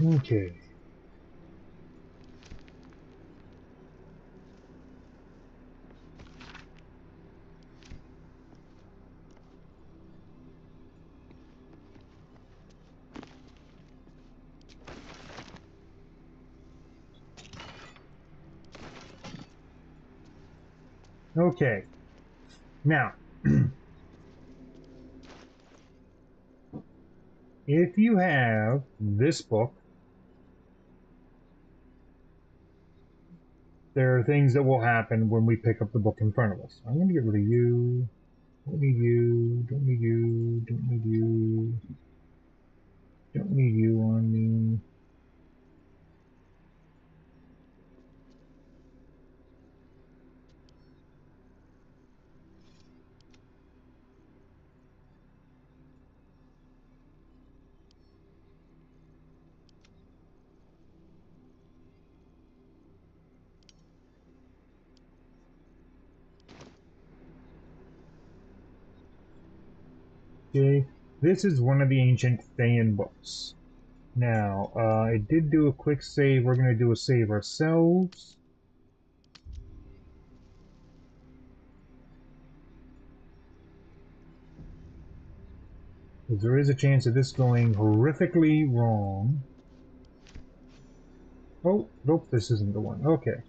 Okay. Okay. Now, if you have this book, there are things that will happen when we pick up the book in front of us. I'm going to get rid of you. Don't need you. Don't need you. Don't need you. Don't need you on me. Okay, this is one of the ancient Thayan books. Now, I did do a quick save. We're going to do a save ourselves. Because there is a chance of this going horrifically wrong. Oh, nope, this isn't the one. Okay.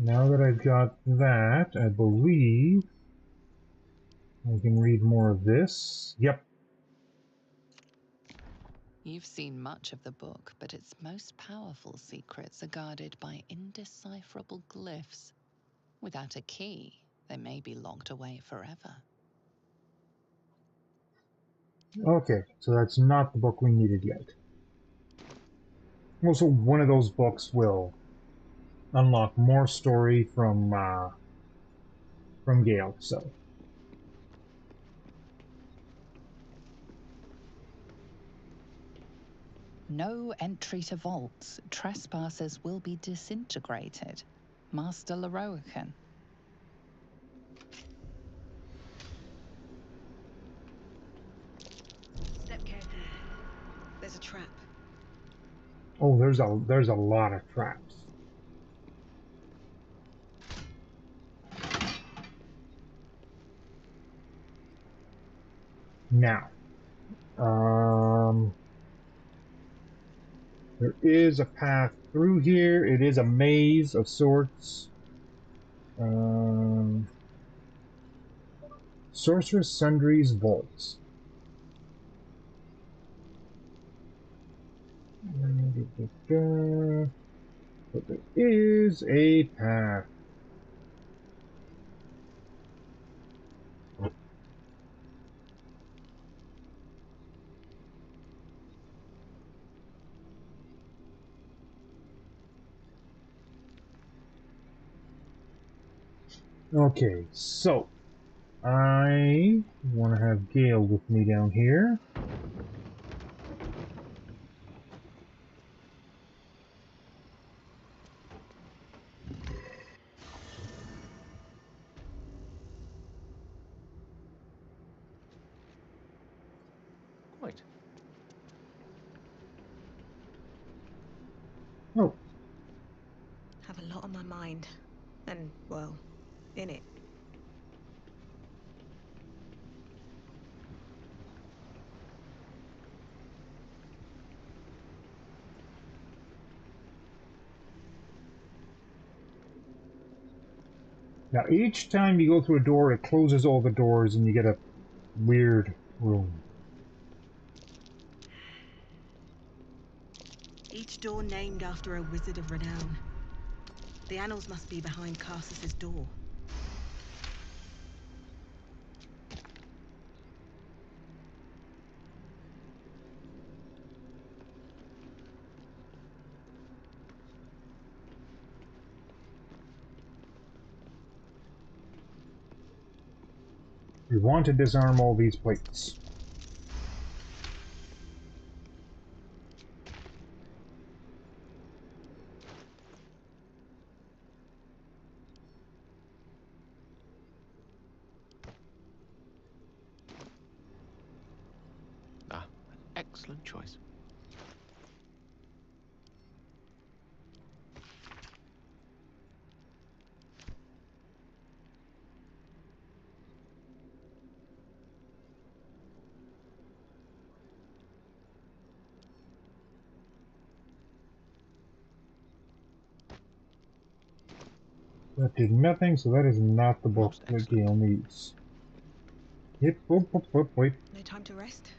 Now that I've got that, I believe I can read more of this. Yep. You've seen much of the book, but its most powerful secrets are guarded by indecipherable glyphs. Without a key, they may be locked away forever. Okay, so that's not the book we needed yet. Also, one of those books will unlock more story from Gale, so. No entry to vaults. Trespassers will be disintegrated. Master Leroican. Step carefully. There's a trap. Oh, there's a lot of traps. Now, there is a path through here. It is a maze of sorts. Sorceress Sundry's Vaults. But there is a path. Okay, so I want to have Gale with me down here. Quite. Oh. Have a lot on my mind. And, well, in it. Now, each time you go through a door, it closes all the doors and you get a weird room. Each door named after a wizard of renown. The annals must be behind Carsus's door. We want to disarm all these plates. Ah, an excellent choice. That did nothing, so that is not the book that Gale needs. Yep, wait. No time to rest?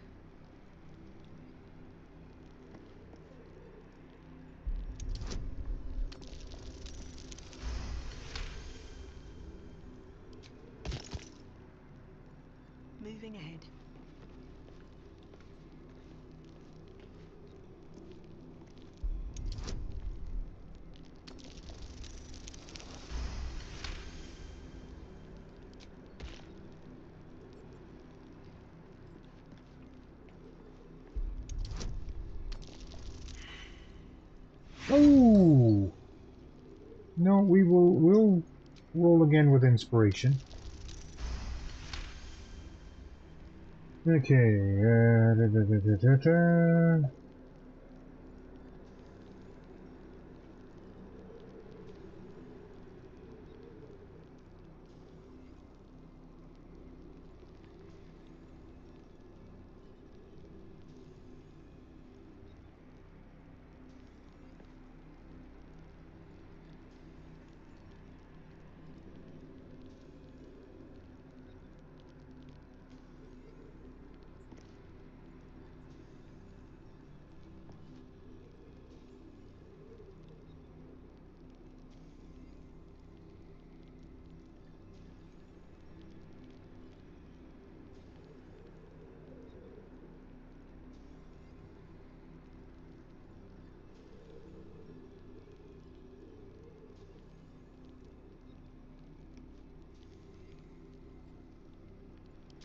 Moving ahead. Oh! No, we'll roll again with inspiration. Okay,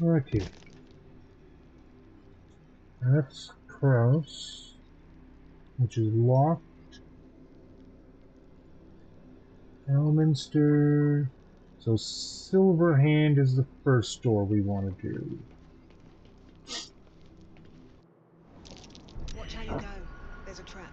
okay. That's Kraus, which is locked. Elminster. So Silverhand is the first door we want to do. Watch how you go. There's a trap.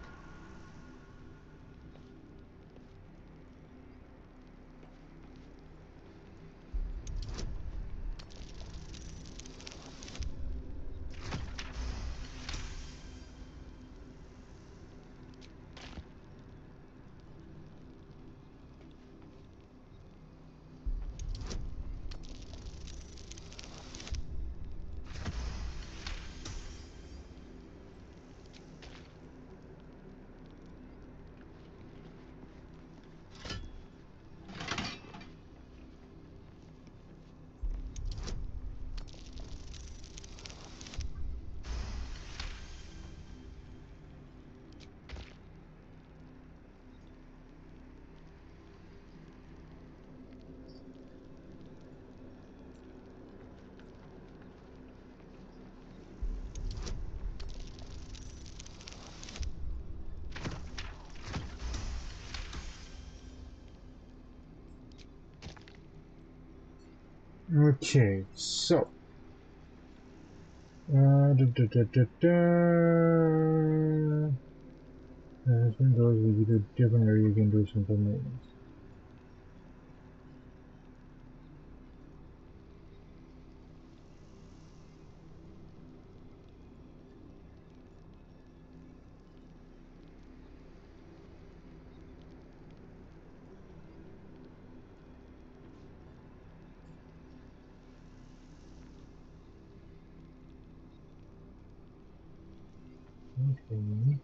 Okay, so as it goes, we do a different area, you can do something else. Okay.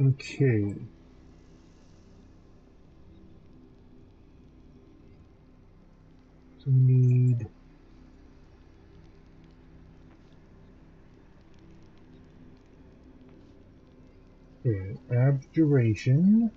Okay. So we need abjuration.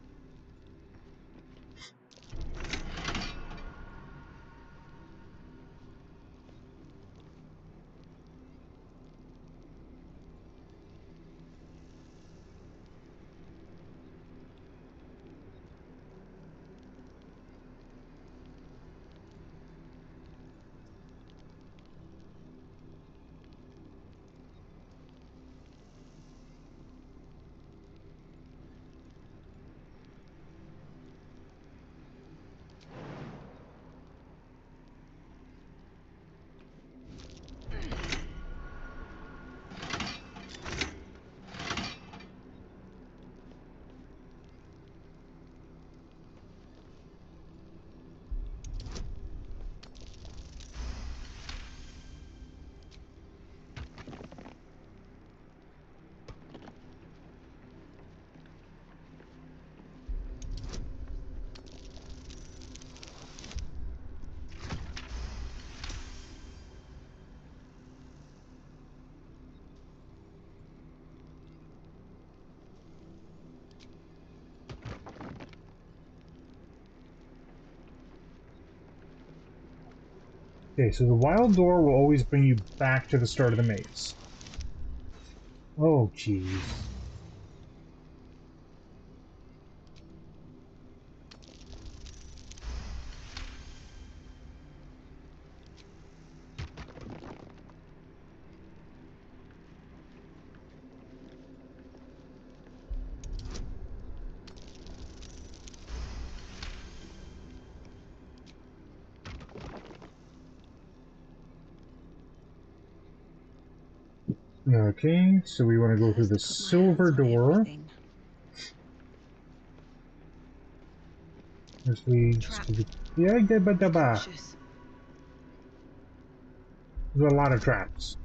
Okay, so the wild door will always bring you back to the start of the maze. Oh, jeez. Okay, so we want to go through the silver door. As we yeah, there's a lot of traps.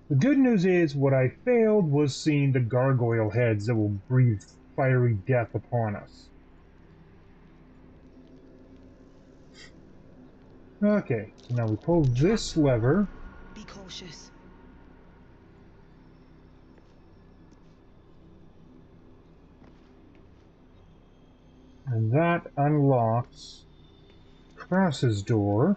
The good news is, what I failed was seeing the gargoyle heads that will breathe fiery death upon us. Okay, so now we pull this lever. Be cautious. And that unlocks Cross's door.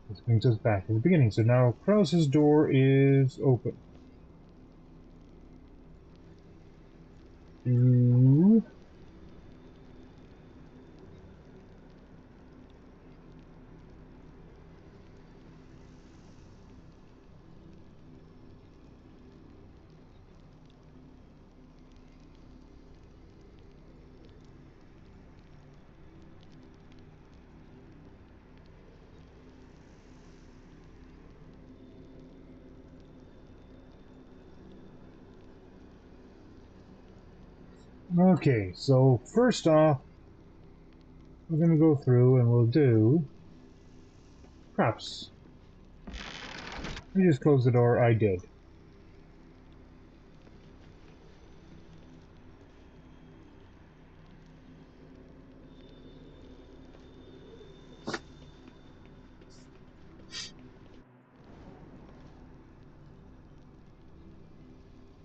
This brings us back to the beginning. So now Krause's door is open. Ooh. Okay, so first off, we're going to go through and we'll do props. You just close the door. I did.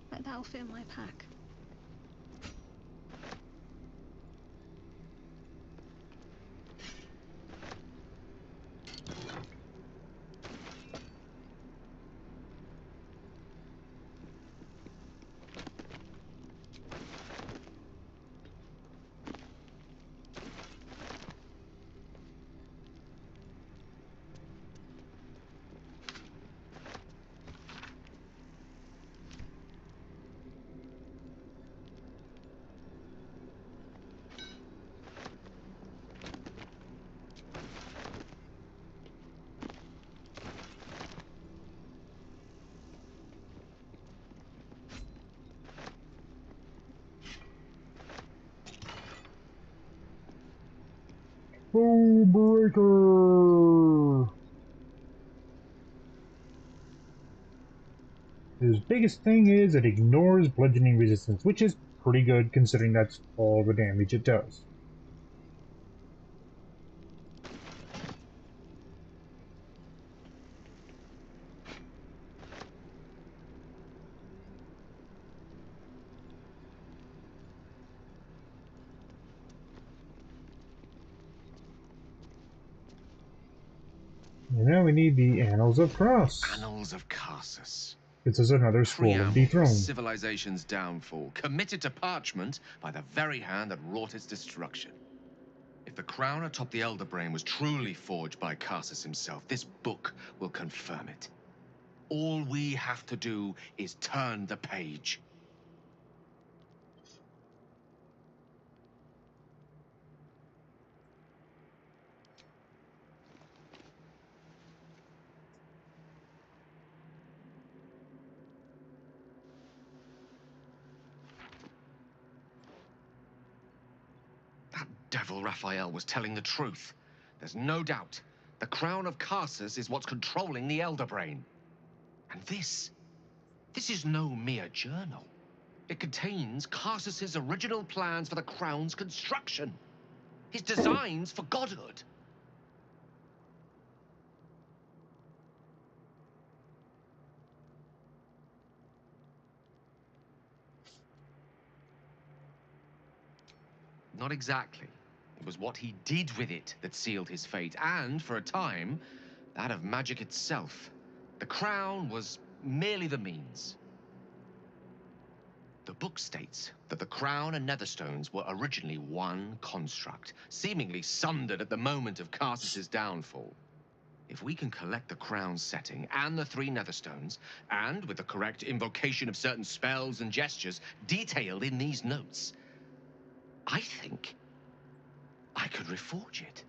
But that'll fit in my pack. Boom breaker! His biggest thing is it ignores bludgeoning resistance, which is pretty good considering that's all the damage it does. And now we need the Annals of Cross. Annals of Carsus. This is another scroll of dethrone. Civilization's downfall, committed to parchment by the very hand that wrought its destruction. If the crown atop the Elder Brain was truly forged by Carsus himself, this book will confirm it. All we have to do is turn the page. Devil Raphael was telling the truth. There's no doubt. The crown of Karsus is what's controlling the Elder Brain. And this is no mere journal. It contains Karsus's original plans for the crown's construction. His designs for godhood. Not exactly. It was what he did with it that sealed his fate, and, for a time, that of magic itself. The crown was merely the means. The book states that the crown and netherstones were originally one construct, seemingly sundered at the moment of Karsus's downfall. If we can collect the crown's setting and the 3 netherstones, and with the correct invocation of certain spells and gestures detailed in these notes, I think I could reforge it.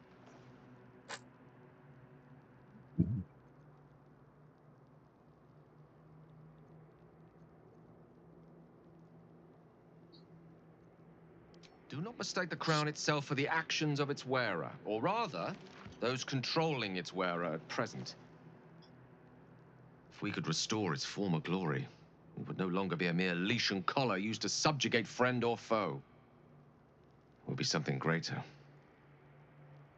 Do not mistake the crown itself for the actions of its wearer, or rather, those controlling its wearer at present. If we could restore its former glory, it would no longer be a mere leash and collar used to subjugate friend or foe. It would be something greater.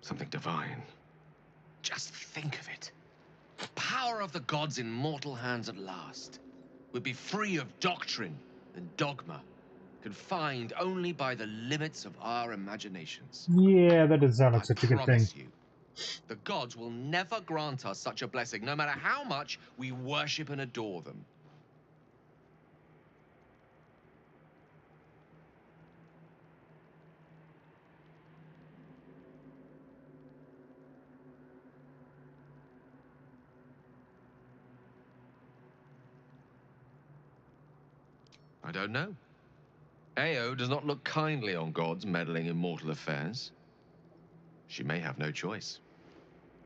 Something divine. Just think of it. The power of the gods in mortal hands at last. Would be free of doctrine and dogma, confined only by the limits of our imaginations. Yeah, that doesn't sound like such a good thing. I promise you, the gods will never grant us such a blessing, no matter how much we worship and adore them. I don't know. Ao does not look kindly on gods meddling in mortal affairs. She may have no choice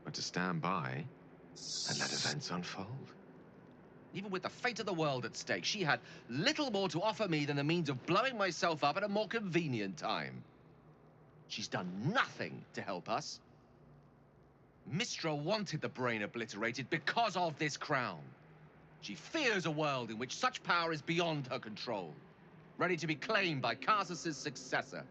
but to stand by and let events unfold. Even with the fate of the world at stake, she had little more to offer me than the means of blowing myself up at a more convenient time. She's done nothing to help us. Mistra wanted the brain obliterated because of this crown. She fears a world in which such power is beyond her control, ready to be claimed by Karsus's successor.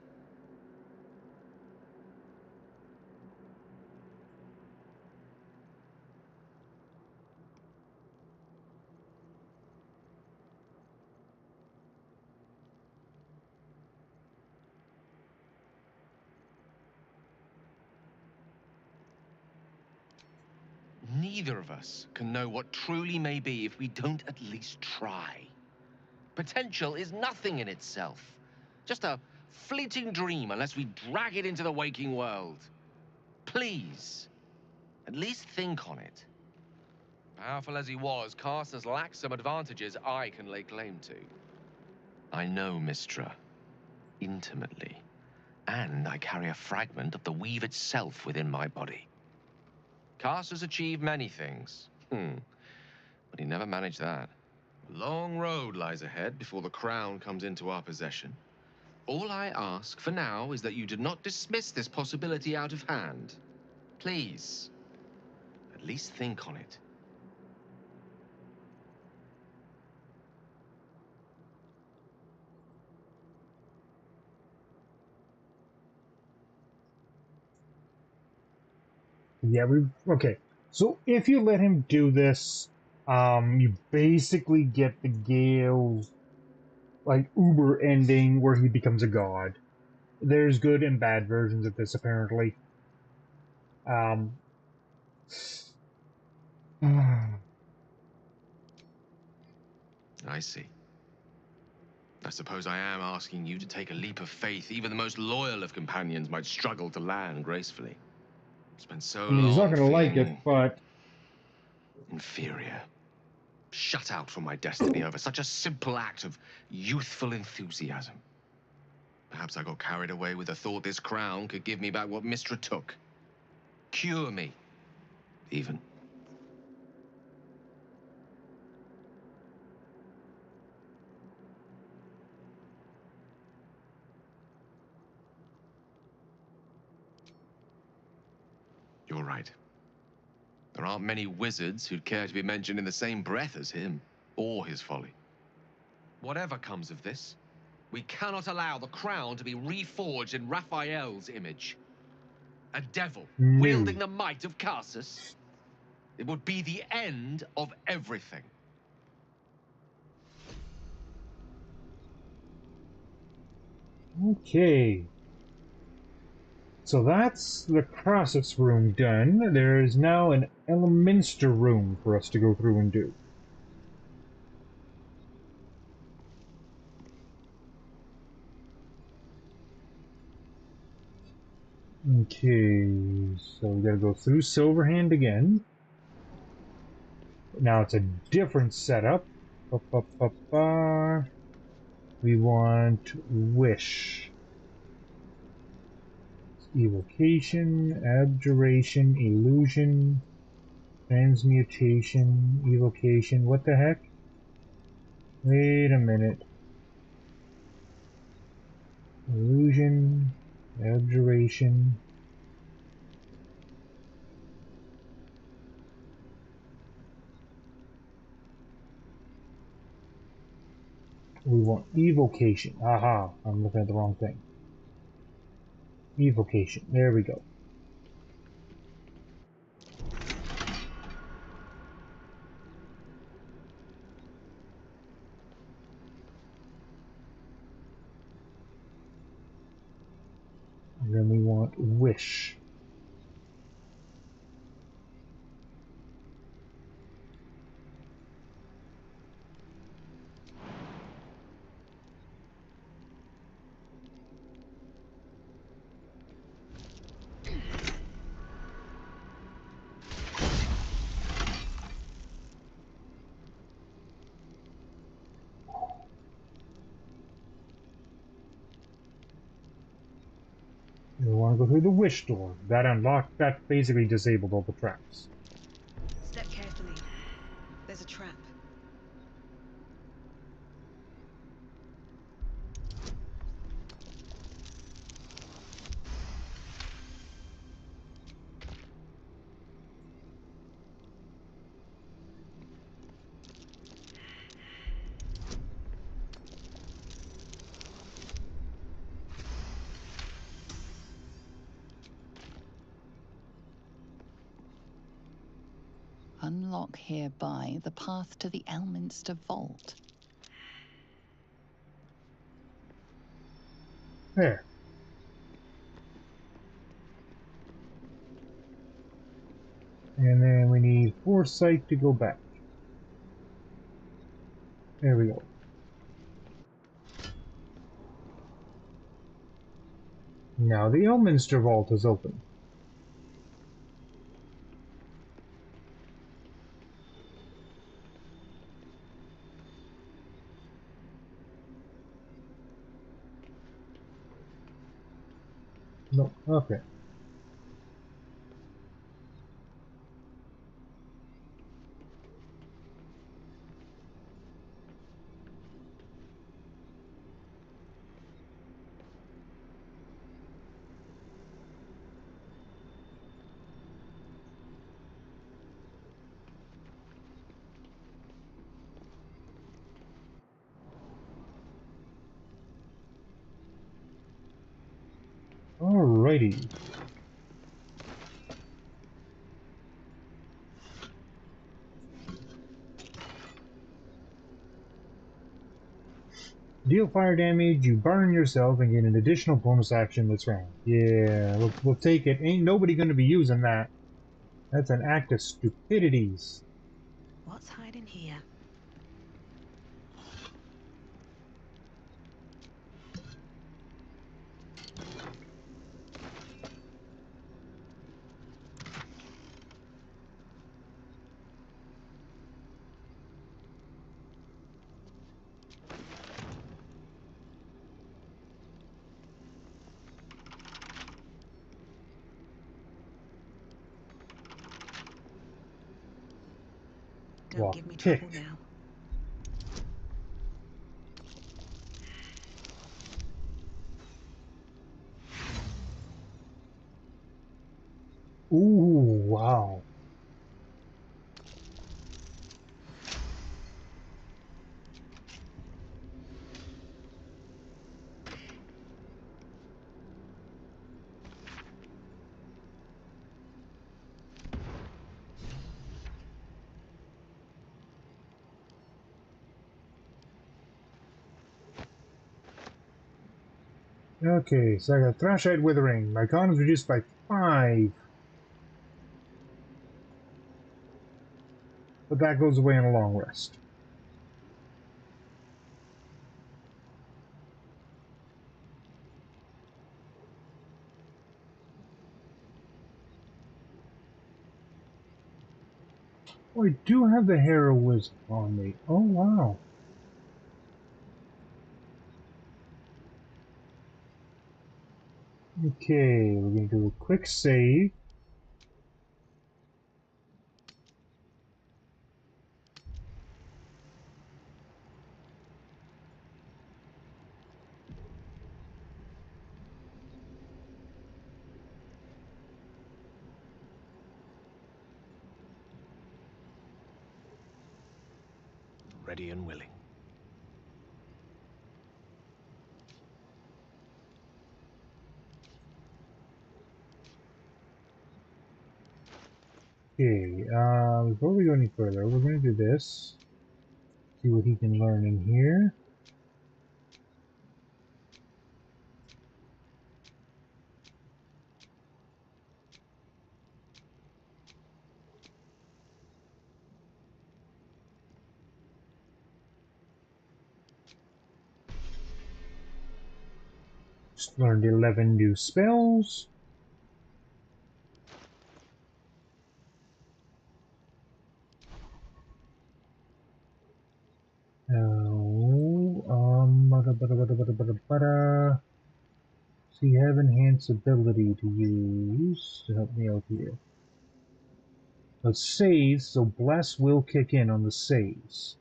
Neither of us can know what truly may be if we don't at least try. Potential is nothing in itself. Just a fleeting dream unless we drag it into the waking world. Please, at least think on it. Powerful as he was, Karsus lacks some advantages I can lay claim to. I know Mistra intimately, and I carry a fragment of the weave itself within my body. Karsus achieved many things, but he never managed that. A long road lies ahead before the crown comes into our possession. All I ask for now is that you do not dismiss this possibility out of hand. Please, at least think on it. Yeah, okay. So if you let him do this, you basically get the Gale's like Uber ending where he becomes a god. There's good and bad versions of this apparently. I see. I suppose I am asking you to take a leap of faith even the most loyal of companions might struggle to land gracefully. Spent so long he's not going to like it, but... inferior. Shut out from my destiny over such a simple act of youthful enthusiasm. Perhaps I got carried away with the thought this crown could give me back what Mistra took. Cure me, even. right. There aren't many wizards who'd care to be mentioned in the same breath as him, or his folly. Whatever comes of this, we cannot allow the crown to be reforged in Raphael's image. A devil wielding the might of Karsus. It would be the end of everything. Okay. So that's the Crassus room done. There is now an Elminster room for us to go through and do. Okay, so we gotta go through Silverhand again. Now it's a different setup. We want Wish. Evocation, Abjuration, Illusion, Transmutation, Evocation. What the heck? Wait a minute. Illusion, Abjuration. We want Evocation. Aha, I'm looking at the wrong thing. Evocation. There we go. And then we want Wish. We want to go through the Wish door. That basically disabled all the traps. Step carefully. There's a trap. Unlock hereby the path to the Elminster Vault. There. And then we need Foresight to go back. There we go. Now the Elminster Vault is open. No, okay. Alrighty. Deal fire damage, you burn yourself and get an additional bonus action this round. Yeah, we'll take it. Ain't nobody going to be using that. That's an act of stupidities. What's hiding here? Don't give me trouble now. Ooh, Okay, so I got Thrashite Withering. My con is reduced by 5. But that goes away in a long rest. Oh, I do have the heroism on me. Oh, wow. Okay, we're going to do a quick save. Ready and willing. Okay, before we go any further, we're going to do this. See what he can learn in here. Just learned 11 new spells. So you have enhanced ability to use to help me out here. But saves, so Bless will kick in on the saves.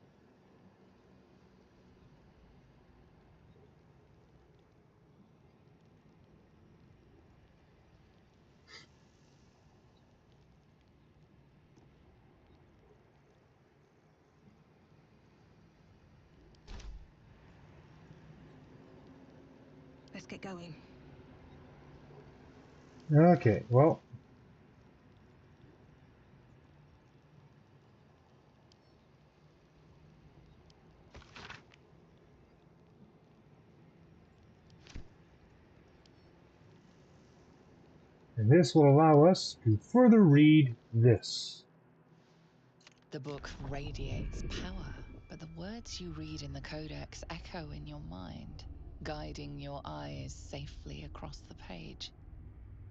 Let's get going. Okay, well. And this will allow us to further read this. The book radiates power, but the words you read in the codex echo in your mind, guiding your eyes safely across the page.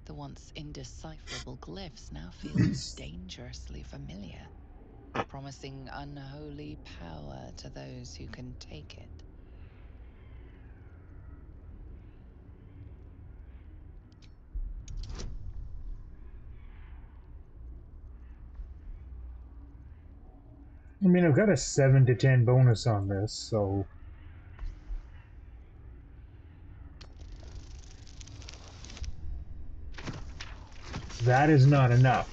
The once indecipherable glyphs now feel dangerously familiar, promising unholy power to those who can take it. I mean, I've got a 7 to 10 bonus on this, so... that is not enough.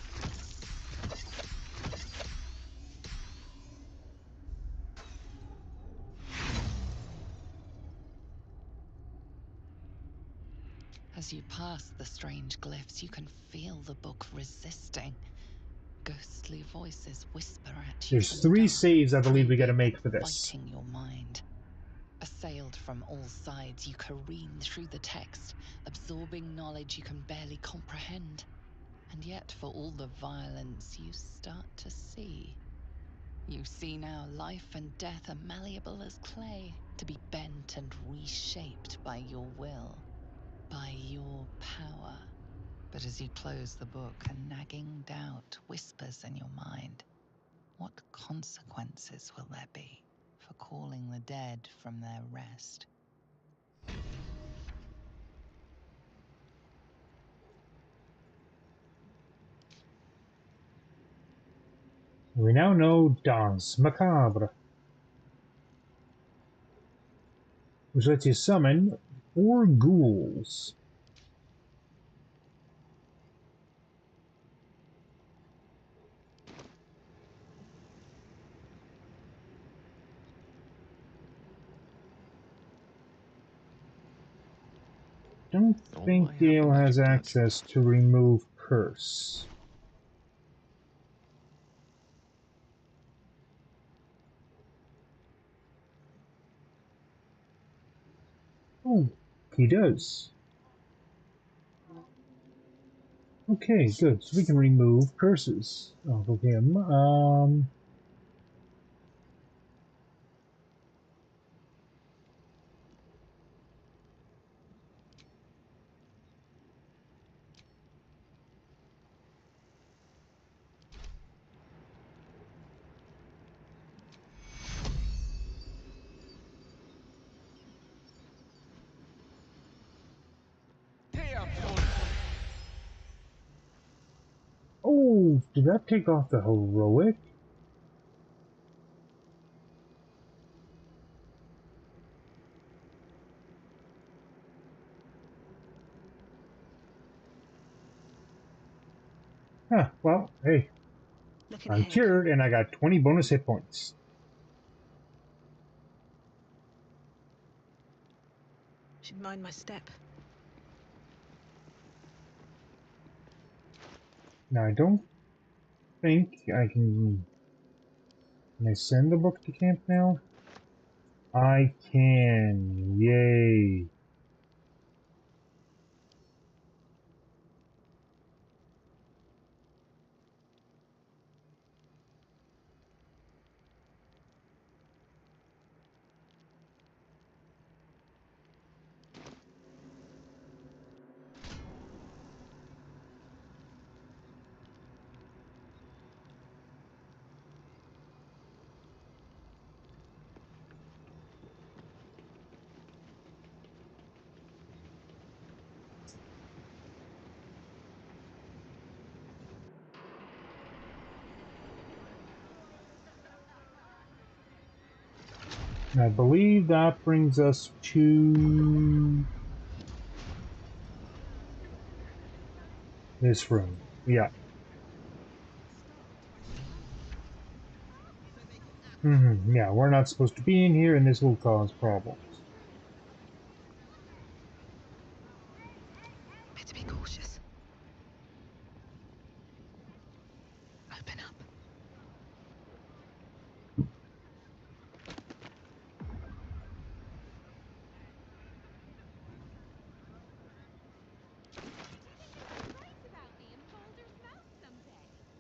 As you pass the strange glyphs, you can feel the book resisting. Ghostly voices whisper at you There's from the 3 dark, saves I believe we gotta probing make and for this. fighting your mind. Assailed from all sides, you careen through the text, absorbing knowledge you can barely comprehend. And yet, for all the violence, you start to see. You see now life and death are malleable as clay, to be bent and reshaped by your will, by your power. But as you close the book, a nagging doubt whispers in your mind. What consequences will there be for calling the dead from their rest? We now know Danse Macabre, which lets you summon 4 ghouls. Don't think Gale has access to remove curse. He does. Okay, good. So we can remove curses off of him. Oh, did that take off the heroic? Huh, well, hey. I'm cured and I got 20 bonus hit points. Should mind my step. Now I don't think I can... Can I send the book to camp now? I can. Yay. I believe that brings us to this room. Yeah. Yeah, we're not supposed to be in here, and this will cause problems. Better be cautious. Open up.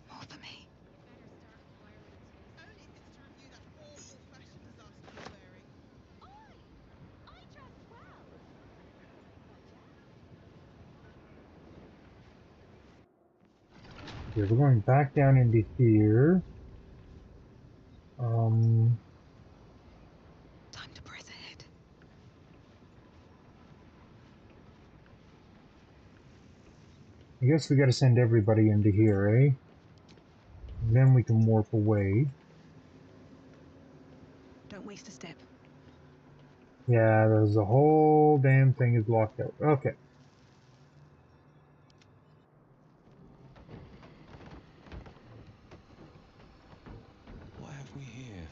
More for me. Okay, we're going back down into here. Time to press ahead. I guess we gotta send everybody into here, eh? And then we can warp away. Don't waste a step. Yeah, there's the whole damn thing is locked out. Okay. What have we here?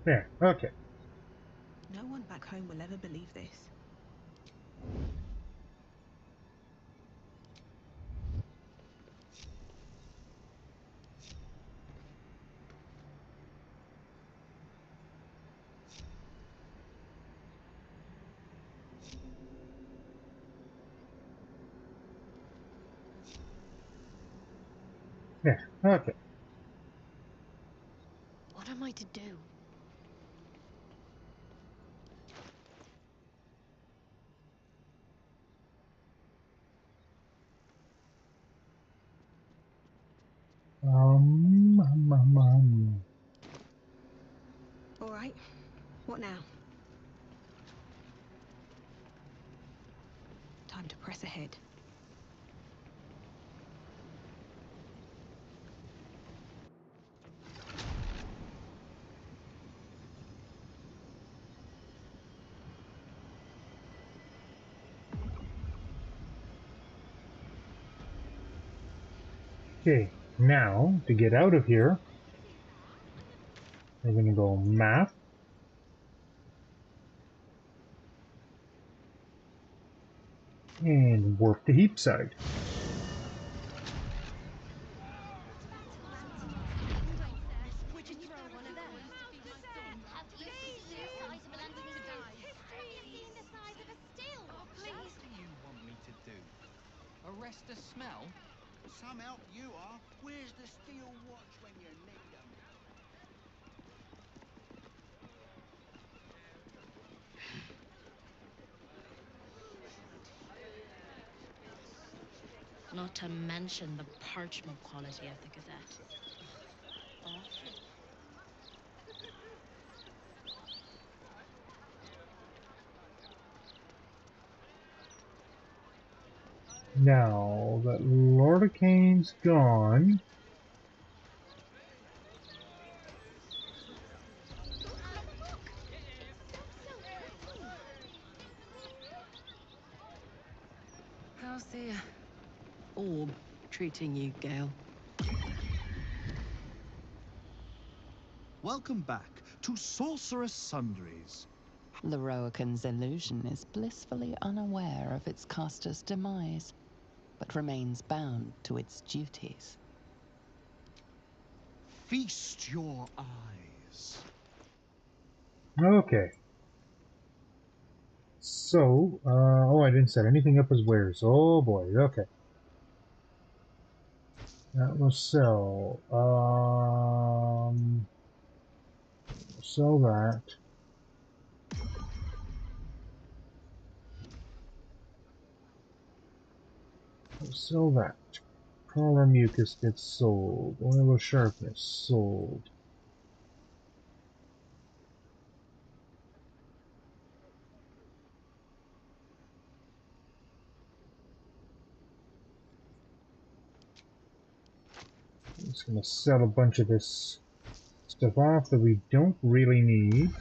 There, okay. No one back home will ever believe this. There, okay. What am I to do? All right. What now? Time to press ahead. Okay, now to get out of here, we're gonna go map. And warp to Heapside. Arrest the smell? Some help you are. Where's the steel watch when you need 'em? Not to mention the parchment quality of the Gazette. Awful. Now that Lordacane's gone, How's the orb treating you, Gale? Welcome back to Sorceress Sundries. The Roakan's illusion is blissfully unaware of its caster's demise, but remains bound to its duties. Feast your eyes. okay. So, oh, I didn't set anything up as wares. Oh boy, okay. That will sell. Sell that. We'll sell that. Collar mucus gets sold. Oil of sharpness sold. I'm just going to sell a bunch of this stuff off that we don't really need.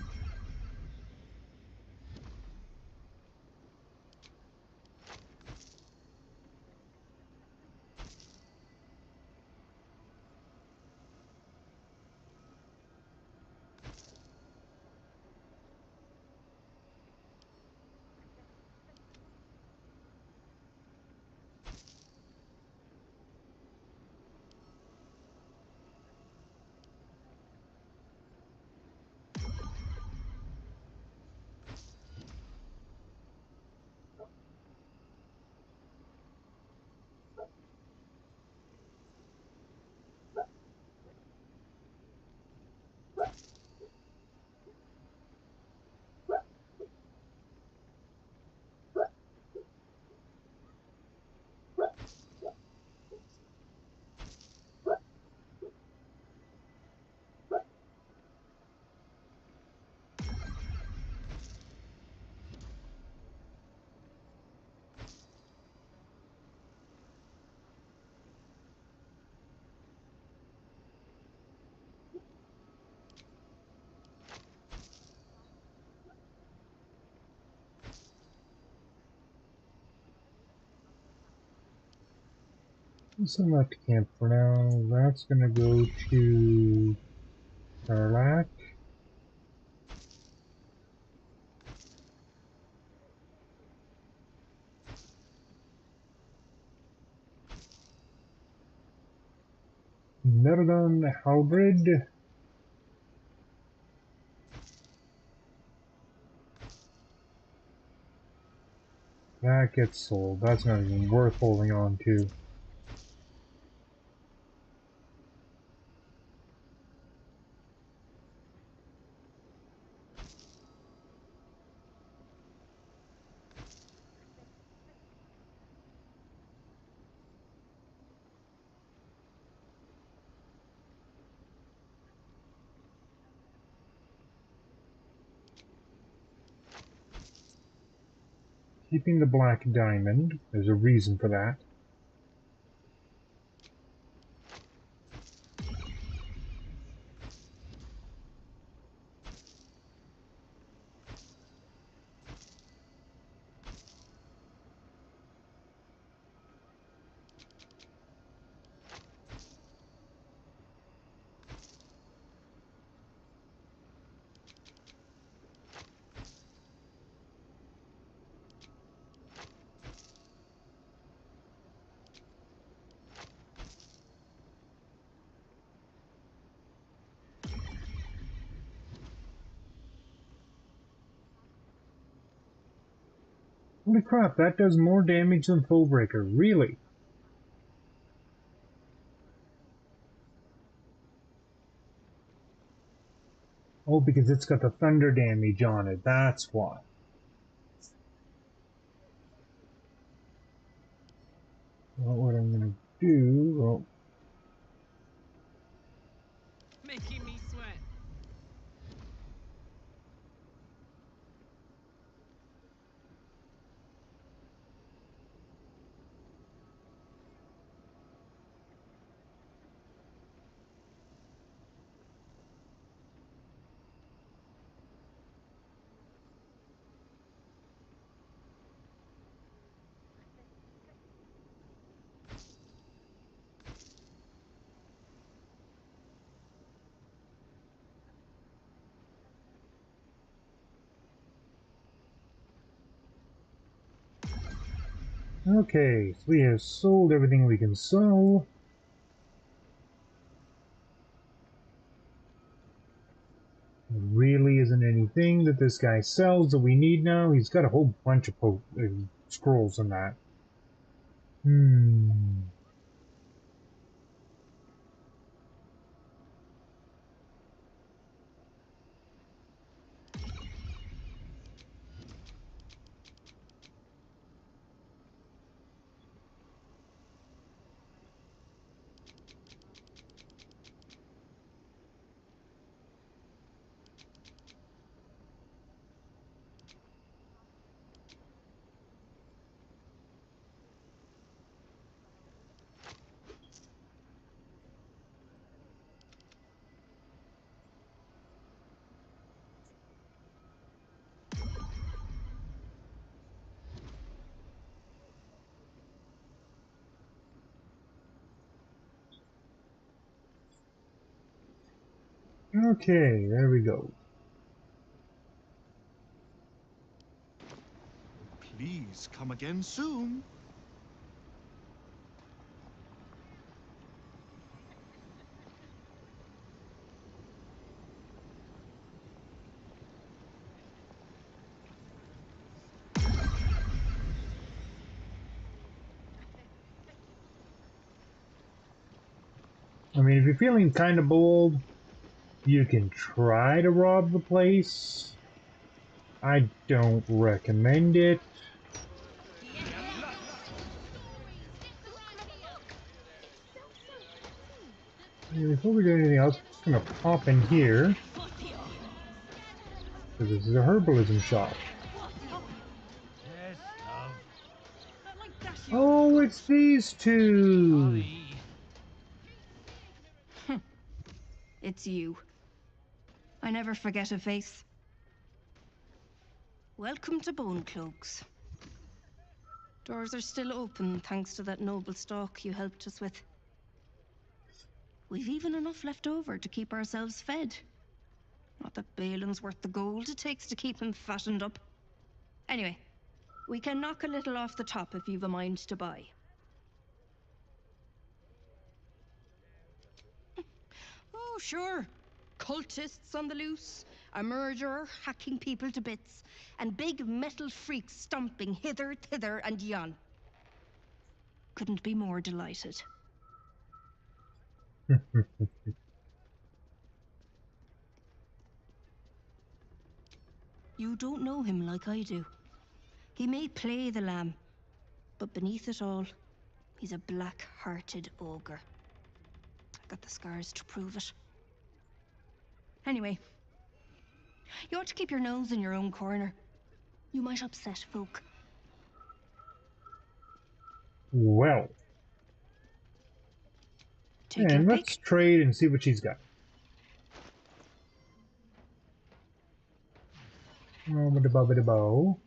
Send that to camp for now. That's going to go to Tarlac. Nerdon Halbrid. That gets sold. That's not even worth holding on to. Keeping the black diamond. There's a reason for that. Holy crap, that does more damage than Fullbreaker. Really? Oh, because it's got the thunder damage on it. That's why. Well, what I'm gonna do... Well, Making me sweat. okay, so we have sold everything we can sell. There really isn't anything that this guy sells that we need now. He's got a whole bunch of scrolls in that. Okay, there we go. Please come again soon. I mean, if you're feeling kind of bold, you can try to rob the place. I don't recommend it. Before we do anything else, I'm just going to pop in here. Because this is a herbalism shop. Oh, it's these two! It's you. I never forget a face. Welcome to Bone Cloaks. Doors are still open thanks to that noble stock you helped us with. We've even enough left over to keep ourselves fed. Not that Balin's worth the gold it takes to keep him fattened up. Anyway, we can knock a little off the top if you've a mind to buy. Oh, sure. Cultists on the loose, a murderer hacking people to bits, and big metal freaks stomping hither, thither, and yon. Couldn't be more delighted. You don't know him like I do. He may play the lamb, but beneath it all, he's a black-hearted ogre. I've got the scars to prove it. Anyway, you ought to keep your nose in your own corner. You might upset folk. Well. And let's trade and see what she's got. Oh, with the bow.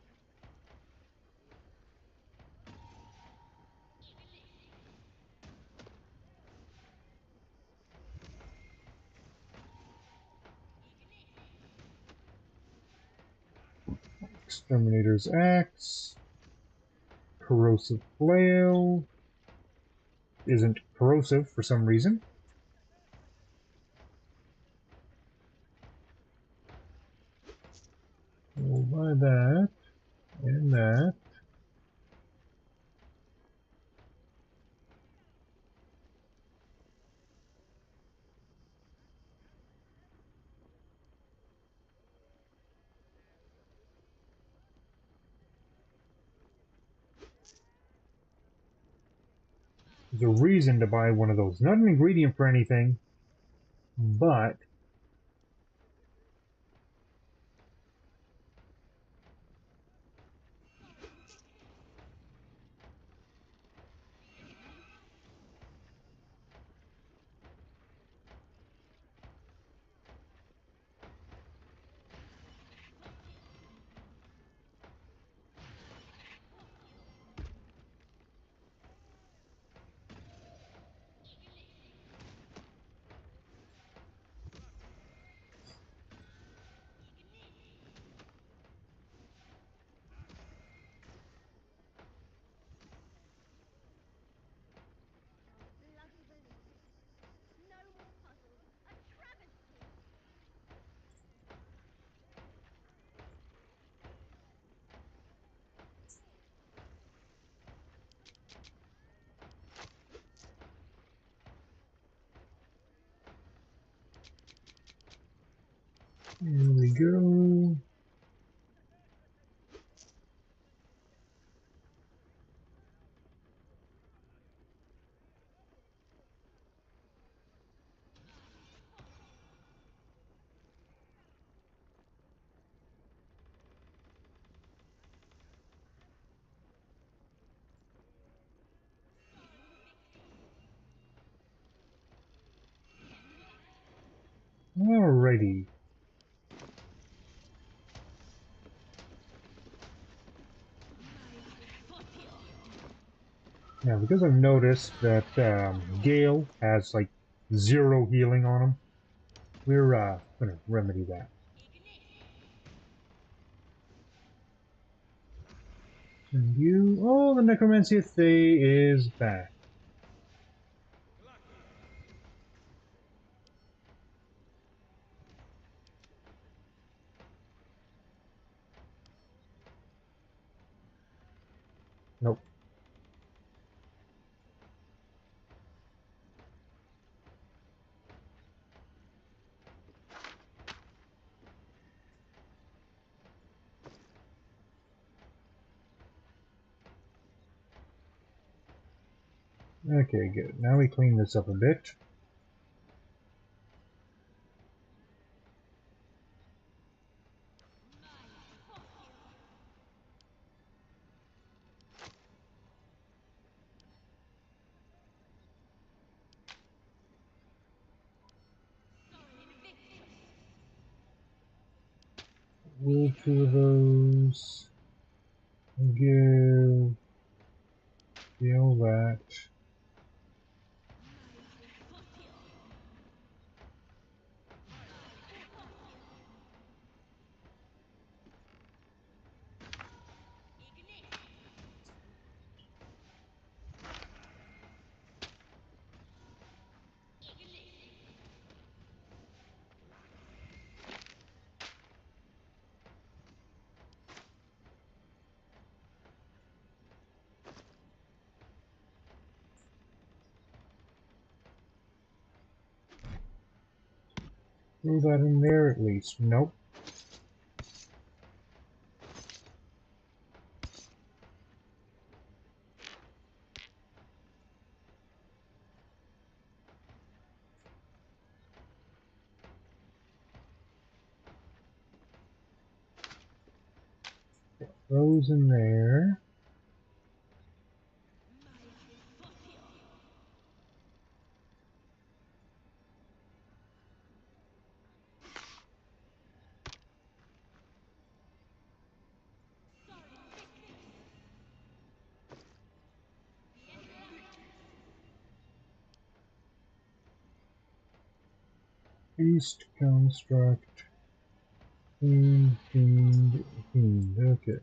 Exterminator's Axe. Corrosive Flail. Isn't corrosive for some reason. We'll buy that. And that. There's a reason to buy one of those. Not an ingredient for anything, but here we go. Alrighty. Now, because I've noticed that Gale has like 0 healing on him, we're gonna remedy that. And you, oh, the Necromancy Thay is back. Nope. Okay, good. Now we clean this up a bit. Will 2 of those give Gale that. Throw that in there at least. Nope. Put those in there. Beast construct. Fiend. Okay.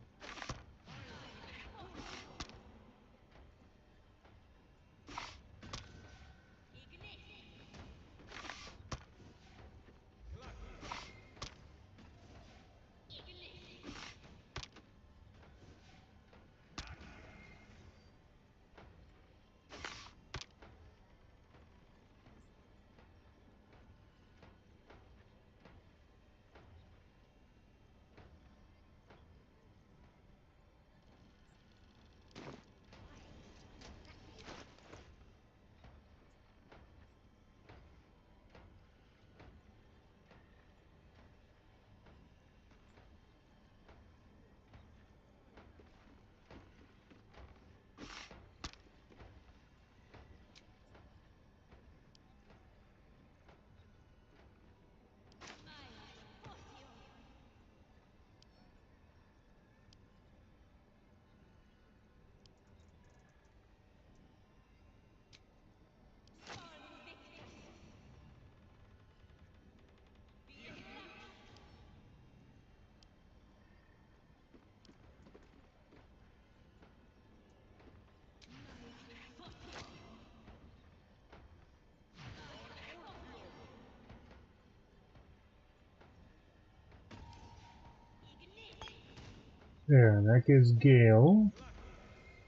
There, that gives Gale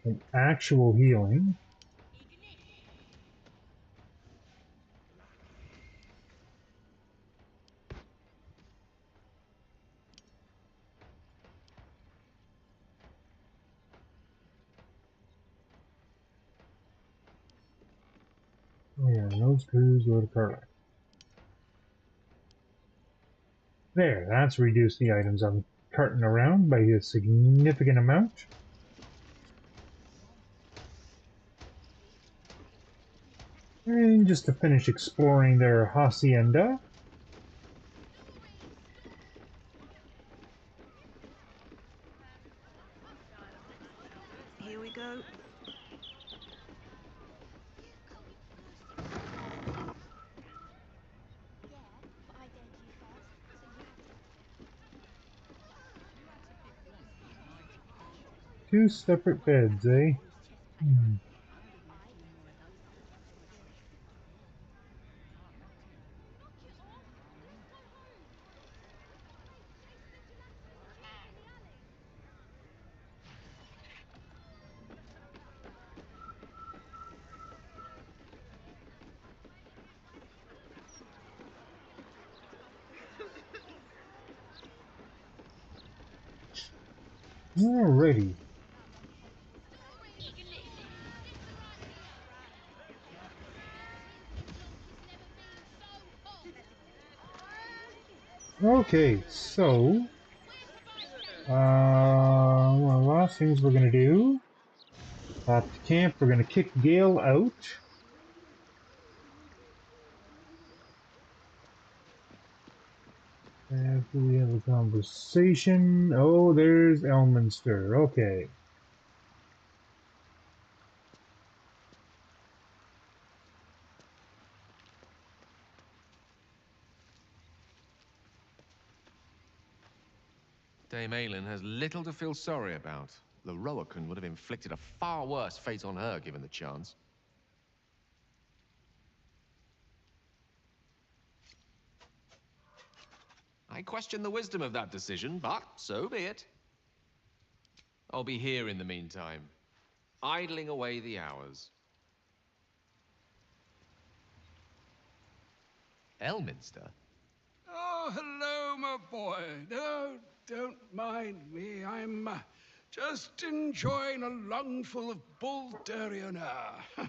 an actual healing. Oh yeah, those screws go to Carla. There, that's reduced the items I'm carting around by a significant amount. And just to finish exploring their hacienda. Here we go. Two separate beds, eh? Alrighty. Okay, so one of the last things we're gonna do, off to camp, we're gonna kick Gale out. After we have a conversation, oh, there's Elminster. Okay. Dame Aylin has little to feel sorry about. The Roakan would have inflicted a far worse fate on her given the chance. I question the wisdom of that decision, but so be it. I'll be here in the meantime, idling away the hours. Elminster? Oh, hello, my boy. No, don't mind me. I'm just enjoying a lungful of Baldurian air.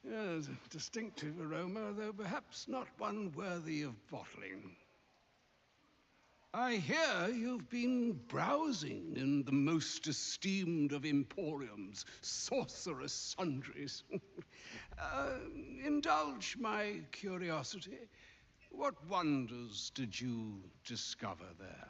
Yes, a distinctive aroma, though perhaps not one worthy of bottling. I hear you've been browsing in the most esteemed of emporiums, sorcerous sundries. Indulge my curiosity. What wonders did you discover there?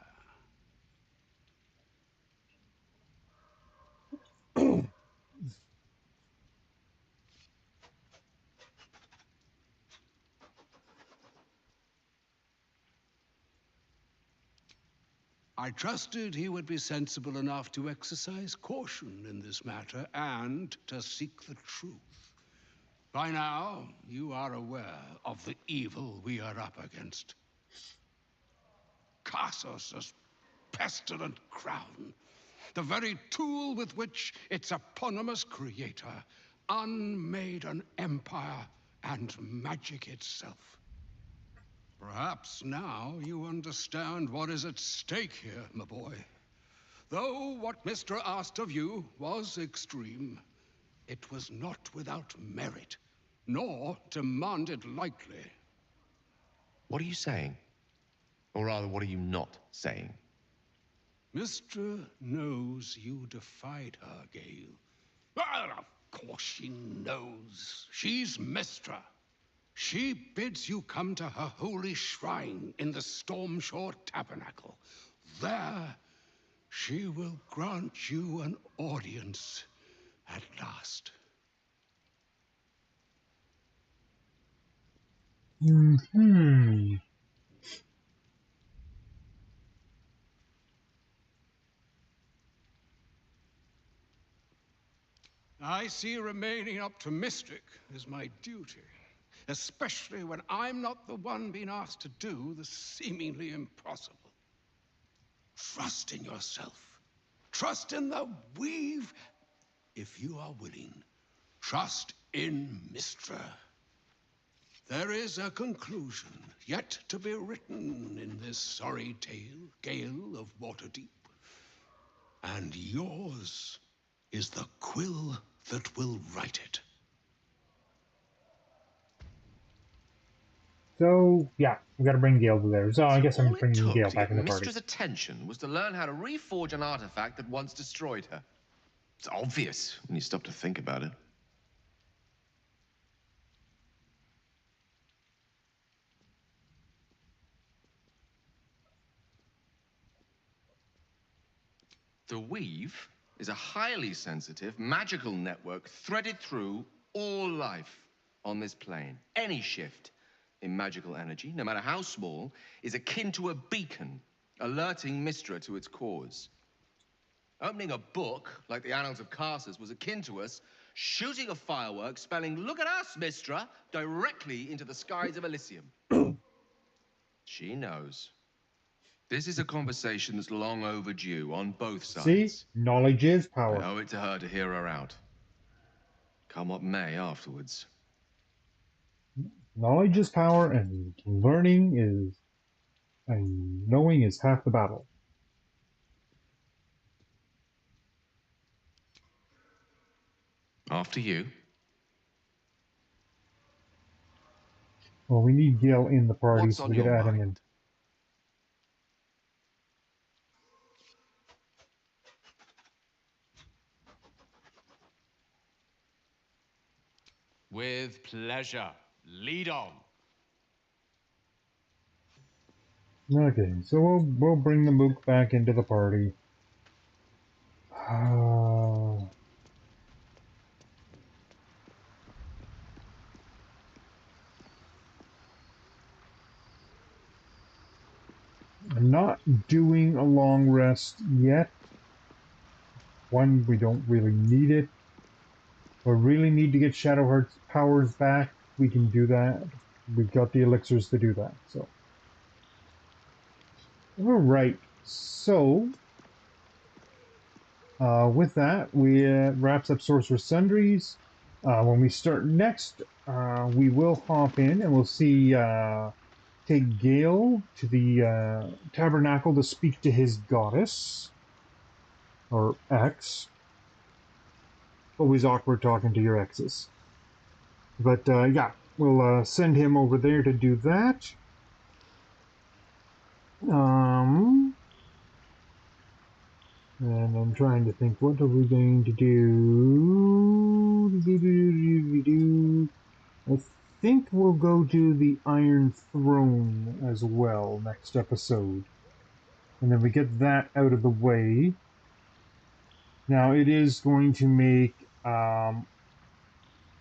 I trusted he would be sensible enough to exercise caution in this matter and to seek the truth. By now, you are aware of the evil we are up against. Cassos' pestilent crown, the very tool with which its eponymous creator unmade an empire and magic itself. Perhaps now you understand what is at stake here, my boy. Though what Mr. asked of you was extreme, it was not without merit, nor demanded lightly. What are you saying? Or rather, what are you not saying? Mr. knows you defied her, Gale. Well, of course she knows. She's Mistra. She bids you come to her holy shrine in the Stormshore Tabernacle. There, she will grant you an audience at last. Hmm. I see remaining optimistic is my duty, especially when I'm not the one being asked to do the seemingly impossible. Trust in yourself. Trust in the weave. If you are willing, trust in Mistra. There is a conclusion yet to be written in this sorry gale of Waterdeep. And yours is the quill that will write it. So, yeah, we gotta bring Gale there. So I guess I'm bringing All Gale it took back to in the get party. Mistra's attention was to learn how to reforge an artifact that once destroyed her. It's obvious when you stop to think about it. The Weave is a highly sensitive, magical network threaded through all life on this plane. Any shift in magical energy, no matter how small, is akin to a beacon, alerting Mistra to its cause. Opening a book, like the Annals of Carsus, was akin to us shooting a firework, spelling, "Look at us, Mistra," directly into the skies of Elysium. She knows. This is a conversation that's long overdue on both sides. See? Knowledge is power. I owe it to her to hear her out. Come what may afterwards. Knowledge is power, and learning is... and knowing is half the battle. After you. Well, we need Gale in the party, What's so on we gotta your add him in. mind? With pleasure. Lead on. Okay, so we'll bring the Mook back into the party. I'm not doing a long rest yet. One, we don't really need it. If we really need to get Shadowheart's powers back, we can do that. We've got the elixirs to do that, so. Alright, so with that, we wraps up Sorcerer's Sundries. When we start next, we will hop in and we'll see take Gale to the tabernacle to speak to his goddess, or ex. Always awkward talking to your exes. But yeah, we'll send him over there to do that. And I'm trying to think, what are we going to do? I think we'll go to the Iron Throne as well next episode. And then we get that out of the way. Now, it is going to make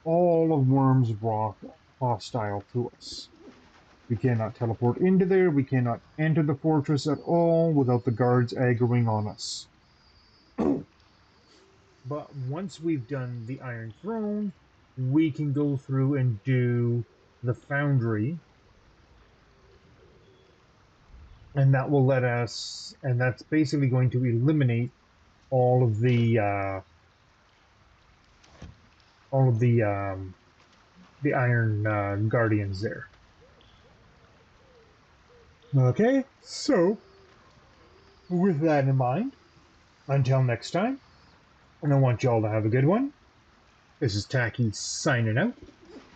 all of Worm's Rock hostile to us. We cannot teleport into there. We cannot enter the fortress at all without the guards aggroing on us. But once we've done the Iron Throne, we can go through and do the Foundry. And that will let us, and that's basically going to eliminate all of the Iron Guardians there. Okay, so with that in mind, until next time, and I want y'all to have a good one. This is Takis signing out,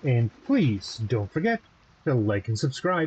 and please don't forget to like and subscribe.